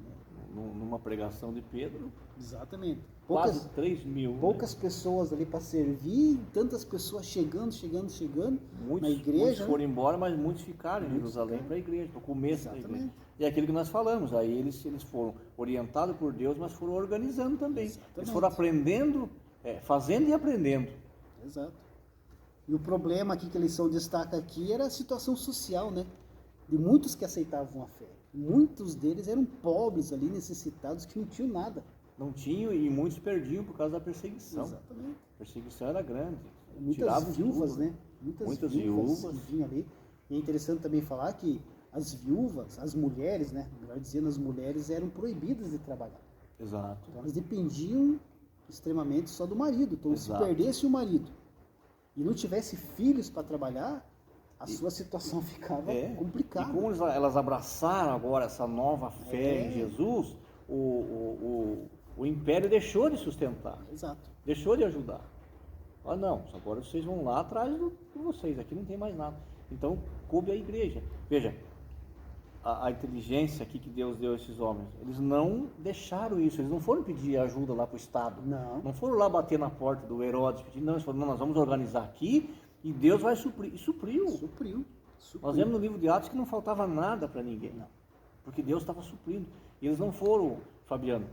numa pregação de Pedro. Exatamente. Quase 3 mil. Poucas pessoas ali para servir, tantas pessoas chegando muitos, na igreja. Muitos foram embora, mas muitos ficaram em Jerusalém para a igreja, no começo da igreja. E é aquilo que nós falamos, aí eles foram orientados por Deus, mas foram organizando também. Exatamente. Eles foram aprendendo, fazendo e aprendendo. Exato. E o problema aqui que a lição destaca aqui era a situação social, né? De muitos que aceitavam a fé. Muitos deles eram pobres ali, necessitados, que não tinham nada. Não tinham e muitos perdiam por causa da perseguição. Exatamente. A perseguição era grande. Muitas viúvas, né? Muitas viúvas que vinham ali. E é interessante também falar que as viúvas, as mulheres, né? Melhor dizendo, as mulheres eram proibidas de trabalhar. Exato. Então elas dependiam extremamente só do marido. Então se perdesse o marido e não tivesse filhos para trabalhar, a sua situação ficava complicada. E como elas abraçaram agora essa nova fé em Jesus, o império deixou de sustentar. Exato. Deixou de ajudar. Ah, não, agora vocês vão lá atrás de vocês, aqui não tem mais nada. Então, coube a igreja. Veja, a inteligência aqui que Deus deu a esses homens, eles não deixaram isso, eles não foram pedir ajuda lá para o Estado. Não foram lá bater na porta do Herodes, pedir, não, eles falaram, não, nós vamos organizar aqui e Deus vai suprir. E supriu. Nós vemos no livro de Atos que não faltava nada para ninguém, porque Deus estava suprindo. E eles não foram, Fabiano,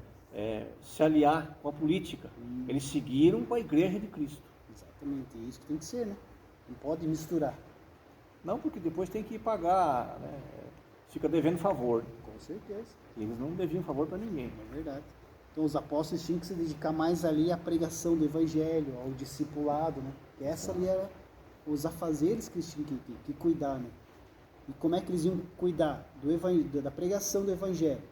se aliar com a política, eles seguiram com a igreja de Cristo. Exatamente, é isso que tem que ser, né? Não pode misturar. Não, porque depois tem que pagar, né? Fica devendo favor. Com certeza. E eles não deviam favor para ninguém. É verdade. Então os apóstolos tinham que se dedicar mais ali à pregação do evangelho, ao discipulado, né? E essa ali era os afazeres que eles tinham que cuidar, né? E como é que eles iam cuidar da pregação do evangelho?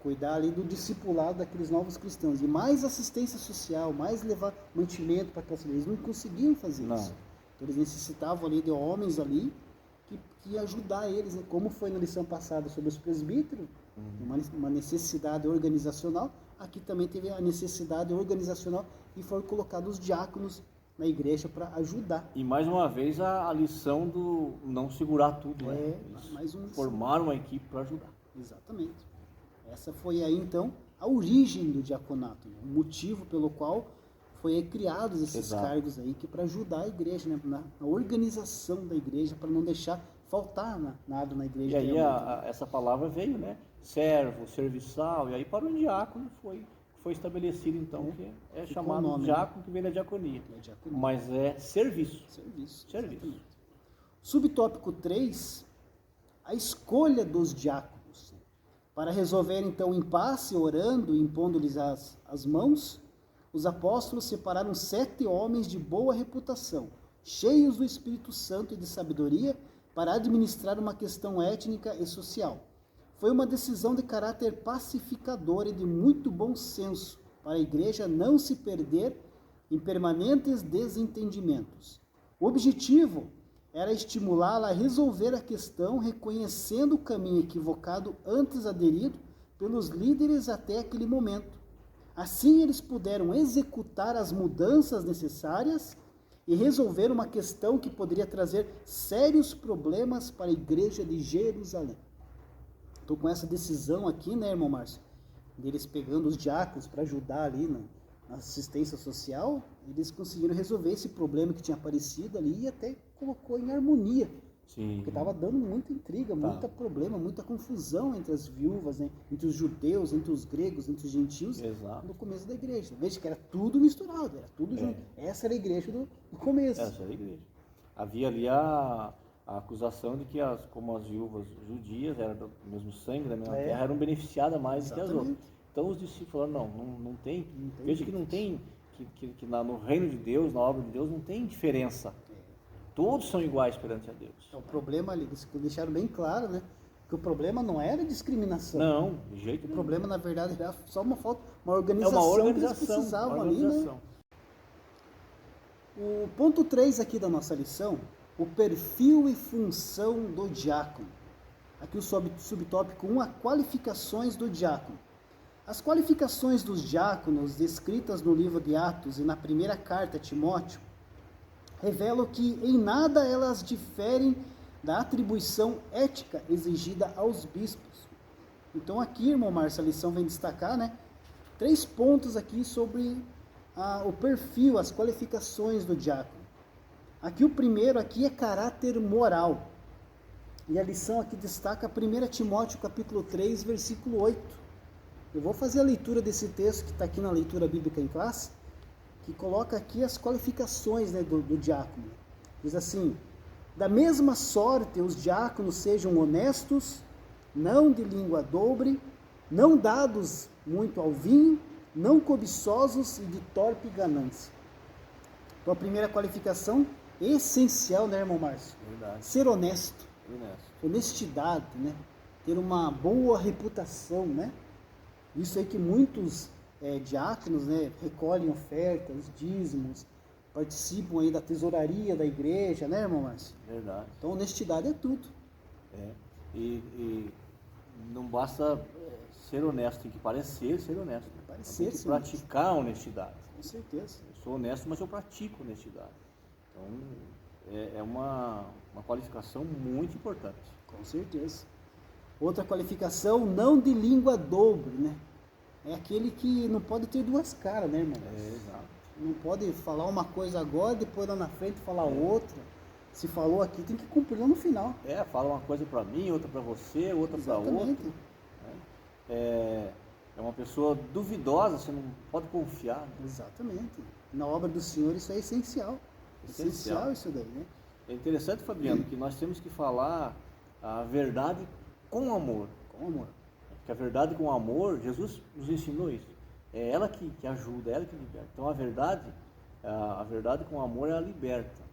Cuidar ali do discipulado daqueles novos cristãos. E mais assistência social, mais levar mantimento para aquelas pessoas. Eles não conseguiam fazer isso. Então eles necessitavam ali de homens ali que ia ajudar eles, né? Como foi na lição passada sobre os presbíteros, uma necessidade organizacional, aqui também teve a necessidade organizacional e foram colocados os diáconos na igreja para ajudar. E mais uma vez a lição do não segurar tudo, né? Formaram uma equipe para ajudar. Exatamente. Essa foi aí então a origem do diaconato, né? O motivo pelo qual foi criados esses cargos aí que para ajudar a igreja, né? Na organização da igreja, para não deixar faltar nada na igreja. E aí essa palavra veio, né? Servo, serviçal, e aí para o diácono foi estabelecido então que é chamado diácono, que vem da diaconia. Mas é serviço. Serviço. Subtópico 3, a escolha dos diáconos. Para resolver então o impasse, orando e impondo-lhes as mãos, os apóstolos separaram 7 homens de boa reputação, cheios do Espírito Santo e de sabedoria, para administrar uma questão étnica e social. Foi uma decisão de caráter pacificador e de muito bom senso, para a igreja não se perder em permanentes desentendimentos. O objetivo era estimulá-la a resolver a questão, reconhecendo o caminho equivocado antes aderido pelos líderes até aquele momento. Assim, eles puderam executar as mudanças necessárias e resolver uma questão que poderia trazer sérios problemas para a igreja de Jerusalém. Estou com essa decisão aqui, né, irmão Márcio? Deles pegando os diáconos para ajudar ali na assistência social, eles conseguiram resolver esse problema que tinha aparecido ali e até colocou em harmonia. Sim. Porque estava dando muita intriga, muito problema, muita confusão entre as viúvas, né? Entre os judeus, entre os gregos, entre os gentios. Exato. No começo da igreja. Veja que era tudo misturado, era tudo junto. Essa era a igreja do começo. Essa era a igreja. Havia ali a acusação de que, como as viúvas judias eram do mesmo sangue, da mesma terra, eram beneficiadas mais do que as outras. Então os discípulos falaram, não tem. Veja que não tem, que no reino de Deus, na obra de Deus, não tem diferença. Todos são iguais perante a Deus. O problema ali, eles deixaram bem claro, né? Que o problema não era discriminação. Não, de jeito nenhum. O problema, na verdade, era só uma organização que eles precisavam ali, né? O ponto 3 aqui da nossa lição, o perfil e função do diácono. Aqui o subtópico 1, as qualificações do diácono. As qualificações dos diáconos, descritas no livro de Atos e na primeira carta a Timóteo, revelam que em nada elas diferem da atribuição ética exigida aos bispos. Então aqui, irmão Márcio, a lição vem destacar, né, 3 pontos aqui sobre o perfil, as qualificações do diácono. Aqui o primeiro aqui é caráter moral. E a lição aqui destaca 1 Timóteo capítulo 3, versículo 8. Eu vou fazer a leitura desse texto que está aqui na leitura bíblica em classe, que coloca aqui as qualificações, né, do diácono. Diz assim: da mesma sorte os diáconos sejam honestos, não de língua dobre, não dados muito ao vinho, não cobiçosos e de torpe ganância. Então a primeira qualificação essencial, né, irmão Márcio? Verdade. Ser honesto. Honestidade, né? Ter uma boa reputação, né? Isso aí que muitos diáconos, né, recolhem ofertas, dízimos, participam aí da tesouraria da igreja, né, irmão Márcio? Verdade. Então, honestidade é tudo. E não basta ser honesto, tem que parecer ser honesto. Tem que praticar a honestidade. Com certeza. Eu sou honesto, mas eu pratico honestidade. Então, é uma qualificação muito importante. Com certeza. Outra qualificação, não de língua dobre, né? É aquele que não pode ter 2 caras, né, irmão? Exato. Não pode falar uma coisa agora, depois lá na frente falar outra. Se falou aqui, tem que cumprir lá no final. Fala uma coisa para mim, outra para você, outra para outra. É uma pessoa duvidosa, você não pode confiar. Né? Exatamente. Na obra do Senhor isso é essencial. Essencial isso daí, né? É interessante, Fabiano, que nós temos que falar a verdade com amor. Com amor. Porque a verdade com amor, Jesus nos ensinou isso. É ela que ajuda, é ela que liberta. Então a verdade com amor, ela liberta.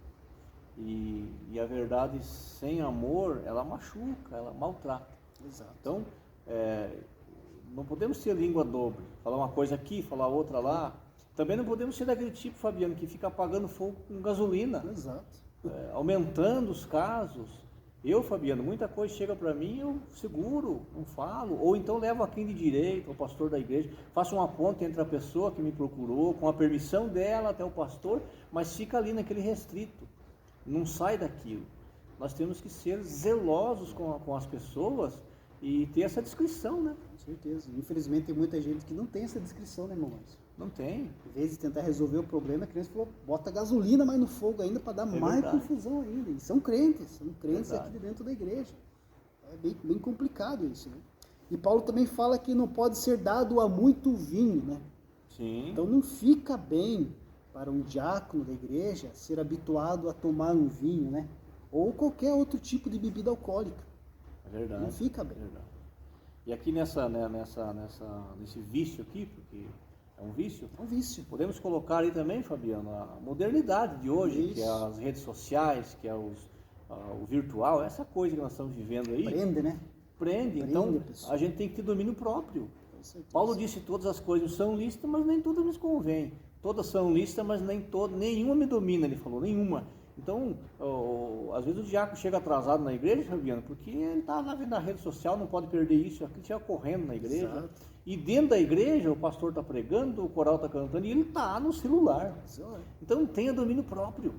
E a verdade sem amor, ela machuca, ela maltrata. Exato. Então, não podemos ser língua dobre. Falar uma coisa aqui, falar outra lá. Também não podemos ser daquele tipo, Fabiano, que fica apagando fogo com gasolina. Exato. Aumentando os casos. Eu, Fabiano, muita coisa chega para mim, eu seguro, não falo, ou então levo a quem de direito, ao pastor da igreja, faço uma ponte entre a pessoa que me procurou, com a permissão dela até o pastor, mas fica ali naquele restrito, não sai daquilo. Nós temos que ser zelosos com as pessoas e ter essa descrição, né? Com certeza. Infelizmente tem muita gente que não tem essa descrição, né, irmão? Não tem. Em vez de tentar resolver o problema, a criança falou, bota gasolina mais no fogo ainda para dar mais confusão ainda. E são crentes aqui de dentro da igreja. É bem complicado isso, né? E Paulo também fala que não pode ser dado a muito vinho, né? Sim. Então não fica bem para um diácono da igreja ser habituado a tomar um vinho, né? Ou qualquer outro tipo de bebida alcoólica. É verdade. Não fica bem. É verdade. E aqui nesse vício aqui, porque É um vício? É um vício. Podemos colocar aí também, Fabiano, a modernidade de hoje, Isso. que é as redes sociais, que é o virtual, essa coisa que nós estamos vivendo aí. Prende, né? Prende. Então, a gente tem que ter domínio próprio. Paulo disse: todas as coisas são lícitas, mas nem todas nos convêm. Todas são lícitas, mas nenhuma me domina, ele falou, nenhuma. Então, às vezes o diácono chega atrasado na igreja, Fabiano, porque ele está na rede social, não pode perder isso, aquilo chega correndo na igreja. Exato. E dentro da igreja, o pastor está pregando, o coral está cantando, e ele está no celular. Então, tenha domínio próprio,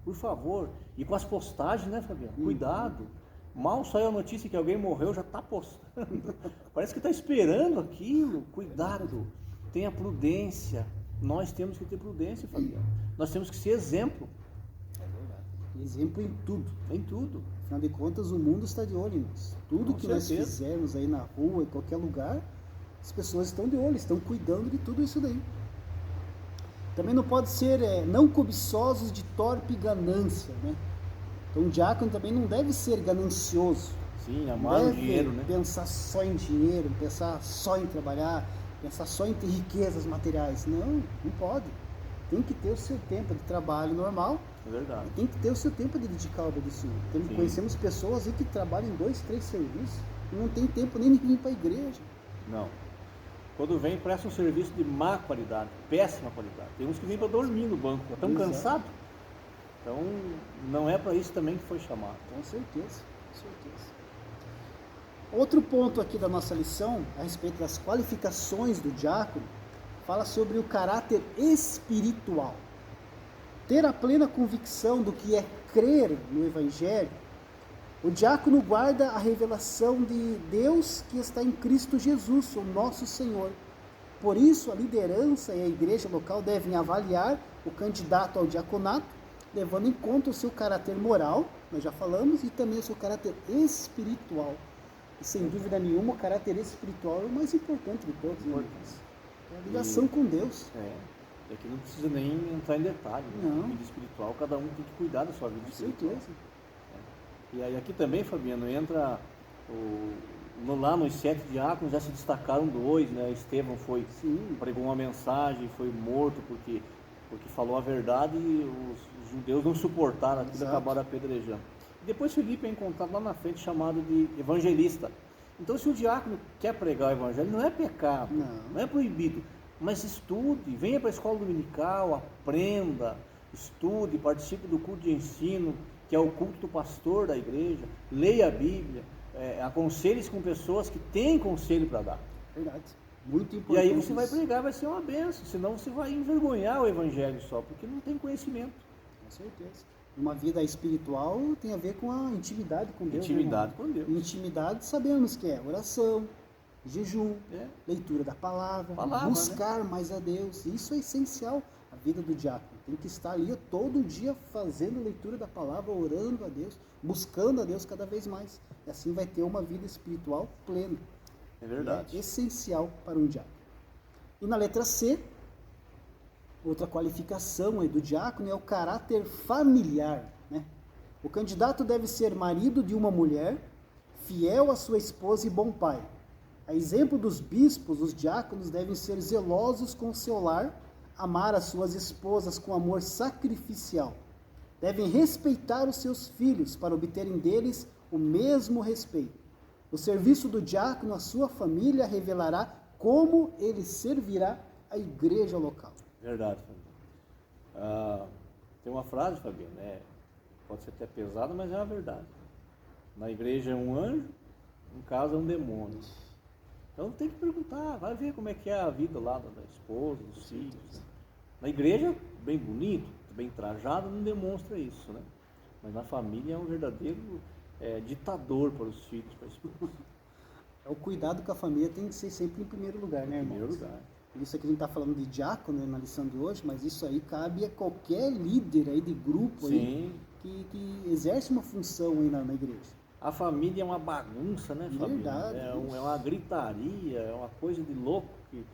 por favor. E com as postagens, né, Fabiano? Cuidado. Mal saiu a notícia que alguém morreu, já está postando. Parece que está esperando aquilo. Cuidado. Tenha prudência. Nós temos que ter prudência, Fabiano. Nós temos que ser exemplo. É verdade. Exemplo em tudo. Em tudo. Afinal de contas, o mundo está de olho em nós. Tudo Com que certeza. nós fizermos aí na rua, em qualquer lugar, as pessoas estão de olho, estão cuidando de tudo isso daí. Também não pode ser não cobiçosos de torpe ganância, né? Então, o diácono também não deve ser ganancioso. Sim, amar o dinheiro, né? Pensar só em dinheiro, pensar só em trabalhar, pensar só em ter riquezas materiais. Não pode. Tem que ter o seu tempo de trabalho normal. É verdade. Tem que ter o seu tempo de dedicar ao obra do Senhor. Conhecemos pessoas aí que trabalham em 2, 3 serviços e não tem tempo nem de vir para a igreja. Não. Quando vem, presta um serviço de má qualidade, péssima qualidade. Tem uns que vêm para dormir no banco, estão cansados. Então, não é para isso também que foi chamado. Com certeza, com certeza. Outro ponto aqui da nossa lição, a respeito das qualificações do diácono, fala sobre o caráter espiritual. Ter a plena convicção do que é crer no Evangelho. O diácono guarda a revelação de Deus que está em Cristo Jesus, o nosso Senhor. Por isso, a liderança e a igreja local devem avaliar o candidato ao diaconato, levando em conta o seu caráter moral, nós já falamos, e também o seu caráter espiritual. E sem dúvida nenhuma, o caráter espiritual é o mais importante de todos, né? É a ligação com Deus. E aqui não precisa nem entrar em detalhe. Não. Vida espiritual, cada um tem que cuidar da sua vida espiritual. Com certeza. E aí aqui também, Fabiano, entra lá nos 7 diáconos já se destacaram 2, né? Estevão pregou uma mensagem, foi morto porque falou a verdade e os judeus não suportaram aquilo e acabaram apedrejando. Depois Filipe é encontrado lá na frente chamado de evangelista. Então, se o diácono quer pregar o evangelho, não é pecado, não é proibido, mas estude, venha para a escola dominical, aprenda, estude, participe do culto de ensino, que é o culto do pastor da igreja, leia a Bíblia, aconselhe-se com pessoas que têm conselho para dar. Verdade. Muito importante. E aí você vai pregar, vai ser uma benção, senão você vai envergonhar o evangelho só, porque não tem conhecimento. Com certeza. Uma vida espiritual tem a ver com a intimidade com Deus. Intimidade com Deus. Intimidade sabemos que é oração, jejum, leitura da palavra buscar mais a Deus. Isso é essencial. A vida do diácono tem que estar ali todo dia fazendo leitura da palavra, orando a Deus, buscando a Deus cada vez mais. E assim vai ter uma vida espiritual plena. É verdade. É essencial para um diácono. E na letra C, outra qualificação aí do diácono é o caráter familiar, né? O candidato deve ser marido de uma mulher, fiel à sua esposa e bom pai. A exemplo dos bispos, os diáconos devem ser zelosos com seu lar, amar as suas esposas com amor sacrificial. Devem respeitar os seus filhos para obterem deles o mesmo respeito. O serviço do diácono à sua família revelará como ele servirá a igreja local. Verdade, Fabiano. Tem uma frase, Fabiano, pode ser até pesada, mas é a verdade. Na igreja é um anjo, em casa é um demônio. Então tem que perguntar, vai ver como é que é a vida lá da esposa, dos filhos. Né? Na igreja, bem bonito, bem trajado, não demonstra isso, né? Mas na família é um verdadeiro ditador para os filhos, para a esposa. O cuidado com a família tem que ser sempre em primeiro lugar, né, irmãos? Em primeiro lugar. Isso aqui a gente está falando de diácono, né, na lição de hoje, mas isso aí cabe a qualquer líder aí de grupo aí, que exerce uma função aí na igreja. A família é uma bagunça, né, Fabiano? Verdade. É uma gritaria, é uma coisa de louco que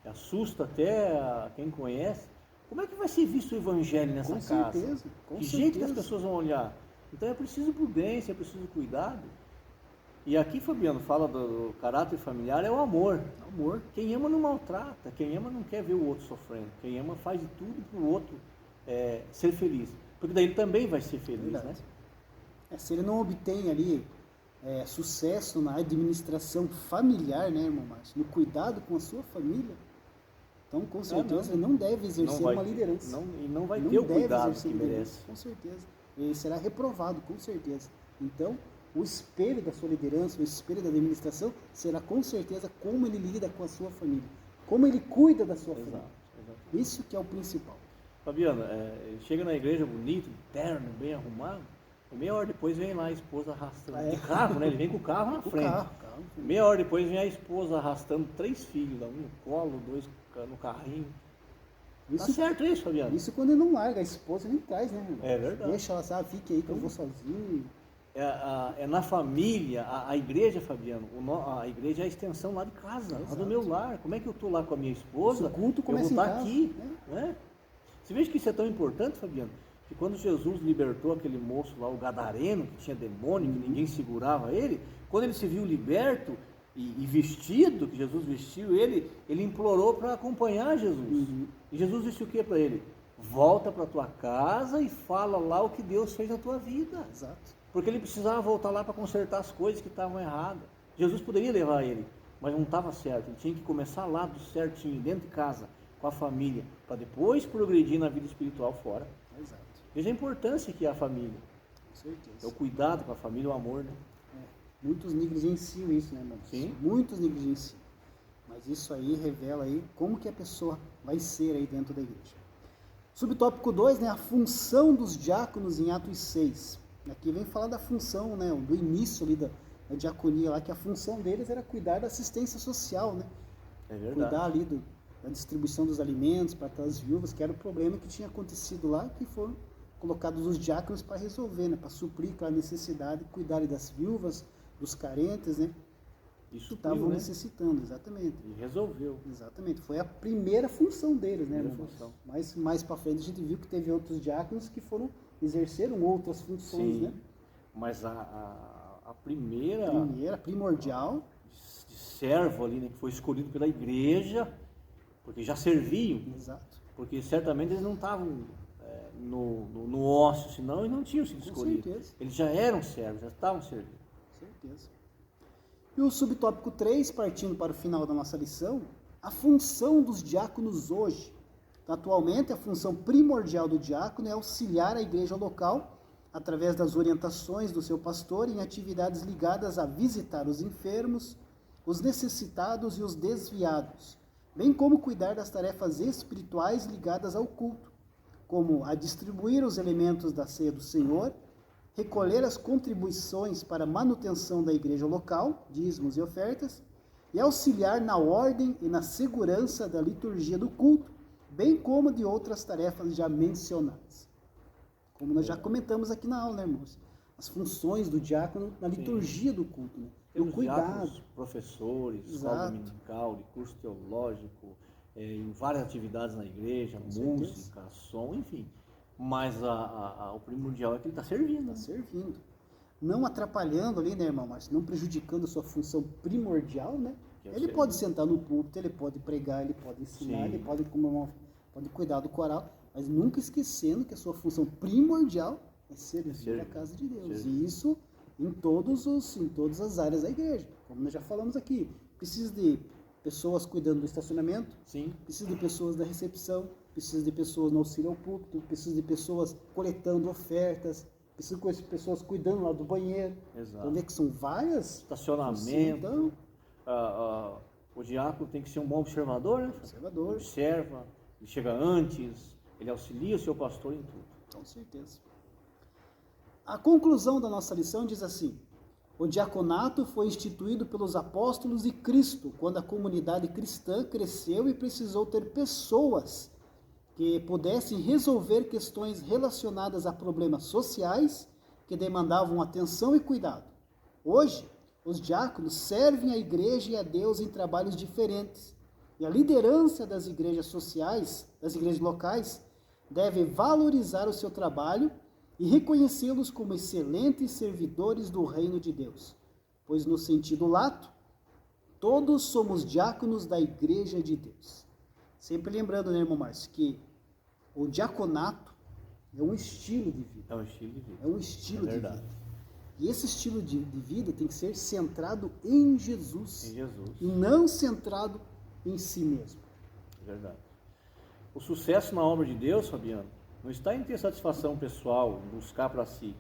assusta até quem conhece. Como é que vai ser visto o evangelho nessa casa? Com certeza. Que jeito que as pessoas vão olhar? Então é preciso prudência, é preciso cuidado. E aqui, Fabiano, fala do caráter familiar, é o amor. Amor. Quem ama não maltrata, quem ama não quer ver o outro sofrendo. Quem ama faz de tudo para o outro ser feliz. Porque daí ele também vai ser feliz, Verdade. né? Se ele não obtém ali sucesso na administração familiar, né, irmão Márcio? No cuidado com a sua família, então com certeza ele não deve exercer uma liderança. E não vai ter o cuidado que merece. Com certeza. Ele será reprovado, com certeza. Então, o espelho da sua liderança, o espelho da administração, será com certeza como ele lida com a sua família. Como ele cuida da sua família. Exato. Isso que é o principal. Fabiano, ele chega na igreja bonito, terno, bem arrumado, e meia hora depois vem lá a esposa arrastando. De carro, né? Ele vem com o carro na frente. Carro. Meia hora depois vem a esposa arrastando 3 filhos, um no colo, 2 no carrinho. Tá certo isso, Fabiano? Isso quando ele não larga a esposa, nem traz, né, irmão? É verdade. Deixa ela, sabe, fique aí que eu vou sozinho. É na família, a igreja, Fabiano, a igreja é a extensão lá de casa, lá do meu lar. Como é que eu estou lá com a minha esposa? O culto começa eu vou em estar casa, aqui, né? Você veja que isso é tão importante, Fabiano, que quando Jesus libertou aquele moço lá, o gadareno, que tinha demônio, que ninguém segurava ele, quando ele se viu liberto e vestido, que Jesus vestiu ele implorou para acompanhar Jesus. E Jesus disse o que para ele? Volta para tua casa e fala lá o que Deus fez na tua vida. Exato. Porque ele precisava voltar lá para consertar as coisas que estavam erradas. Jesus poderia levar ele, mas não estava certo. Ele tinha que começar lá do certinho, dentro de casa, com a família, para depois progredir na vida espiritual fora. Exato. Veja a importância que é a família. Com certeza. É o cuidado com a família, o amor, né? Muitos negligenciam isso, né, irmão? Sim. Muitos negligenciam. Mas isso aí revela aí como que a pessoa vai ser aí dentro da igreja. Subtópico 2, né, a função dos diáconos em Atos 6. Aqui vem falar da função, né, do início ali da diaconia lá, que a função deles era cuidar da assistência social, né? É verdade. Cuidar ali da distribuição dos alimentos para aquelas viúvas, que era o problema que tinha acontecido lá, que foram colocados os diáconos para resolver, né, para suprir aquela necessidade, cuidar ali das viúvas, dos carentes, né? Isso estavam necessitando, exatamente. E resolveu. Exatamente. Foi a primeira função deles, né, irmão? Função. Mas mais para frente a gente viu que teve outros diáconos que exerceram outras funções, Sim, né? mas a primeira primordial, de servo ali, né, que foi escolhido pela igreja, porque já serviam. Exato. Porque certamente eles não estavam no ócio, senão eles não tinham sido escolhidos. Certeza. Eles já eram servos, já estavam servindo. Certeza. E o subtópico 3, partindo para o final da nossa lição, a função dos diáconos hoje. Então, atualmente, a função primordial do diácono é auxiliar a igreja local através das orientações do seu pastor em atividades ligadas a visitar os enfermos, os necessitados e os desviados, bem como cuidar das tarefas espirituais ligadas ao culto, como a distribuir os elementos da ceia do Senhor, recolher as contribuições para a manutenção da igreja local, dízimos e ofertas, e auxiliar na ordem e na segurança da liturgia do culto, bem como de outras tarefas já mencionadas. Como nós já comentamos aqui na aula, né, irmãos? As funções do diácono na liturgia do culto, né? O cuidado. Professores, escola dominical, de curso teológico, em várias atividades na igreja, música, som, enfim. Mas o primordial é que ele está servindo. Está servindo. Não atrapalhando ali, né, irmão, mas não prejudicando a sua função primordial, né? Ele pode sentar no púlpito, ele pode pregar, ele pode ensinar, ele pode cuidar do coral, mas nunca esquecendo que a sua função primordial é servir a casa de Deus. E isso em todas as áreas da igreja. Como nós já falamos aqui, precisa de pessoas cuidando do estacionamento, precisa de pessoas da recepção, precisa de pessoas no auxílio ao púlpito, precisa de pessoas coletando ofertas, precisa de pessoas cuidando lá do banheiro. Exato. Então, vê que são várias... Estacionamento. Então, o diácono tem que ser um bom observador, né? Observador. Observa, ele chega antes, ele auxilia o seu pastor em tudo. Com certeza. A conclusão da nossa lição diz assim: o diaconato foi instituído pelos apóstolos de Cristo, quando a comunidade cristã cresceu e precisou ter pessoas que pudessem resolver questões relacionadas a problemas sociais que demandavam atenção e cuidado. Hoje, os diáconos servem à igreja e a Deus em trabalhos diferentes. E a liderança das igrejas sociais, das igrejas locais, deve valorizar o seu trabalho e reconhecê-los como excelentes servidores do reino de Deus. pois no sentido lato, todos somos diáconos da Igreja de Deus. Sempre lembrando, né, irmão Márcio, que o diaconato é um estilo de vida. É um estilo de vida. É um estilo de verdade. vida. E esse estilo de vida tem que ser centrado em Jesus. Em Jesus. E não centrado em si mesmo. É verdade. O sucesso na obra de Deus, Fabiano, não está em ter satisfação pessoal, em buscar para si,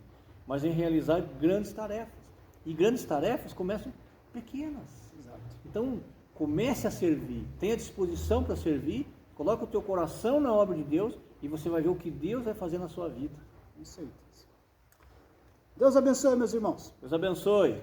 mas em realizar grandes tarefas. E grandes tarefas começam pequenas. Exato. Então, comece a servir, tenha disposição para servir, coloque o teu coração na obra de Deus e você vai ver o que Deus vai fazer na sua vida. Com certeza. Deus abençoe, meus irmãos. Deus abençoe.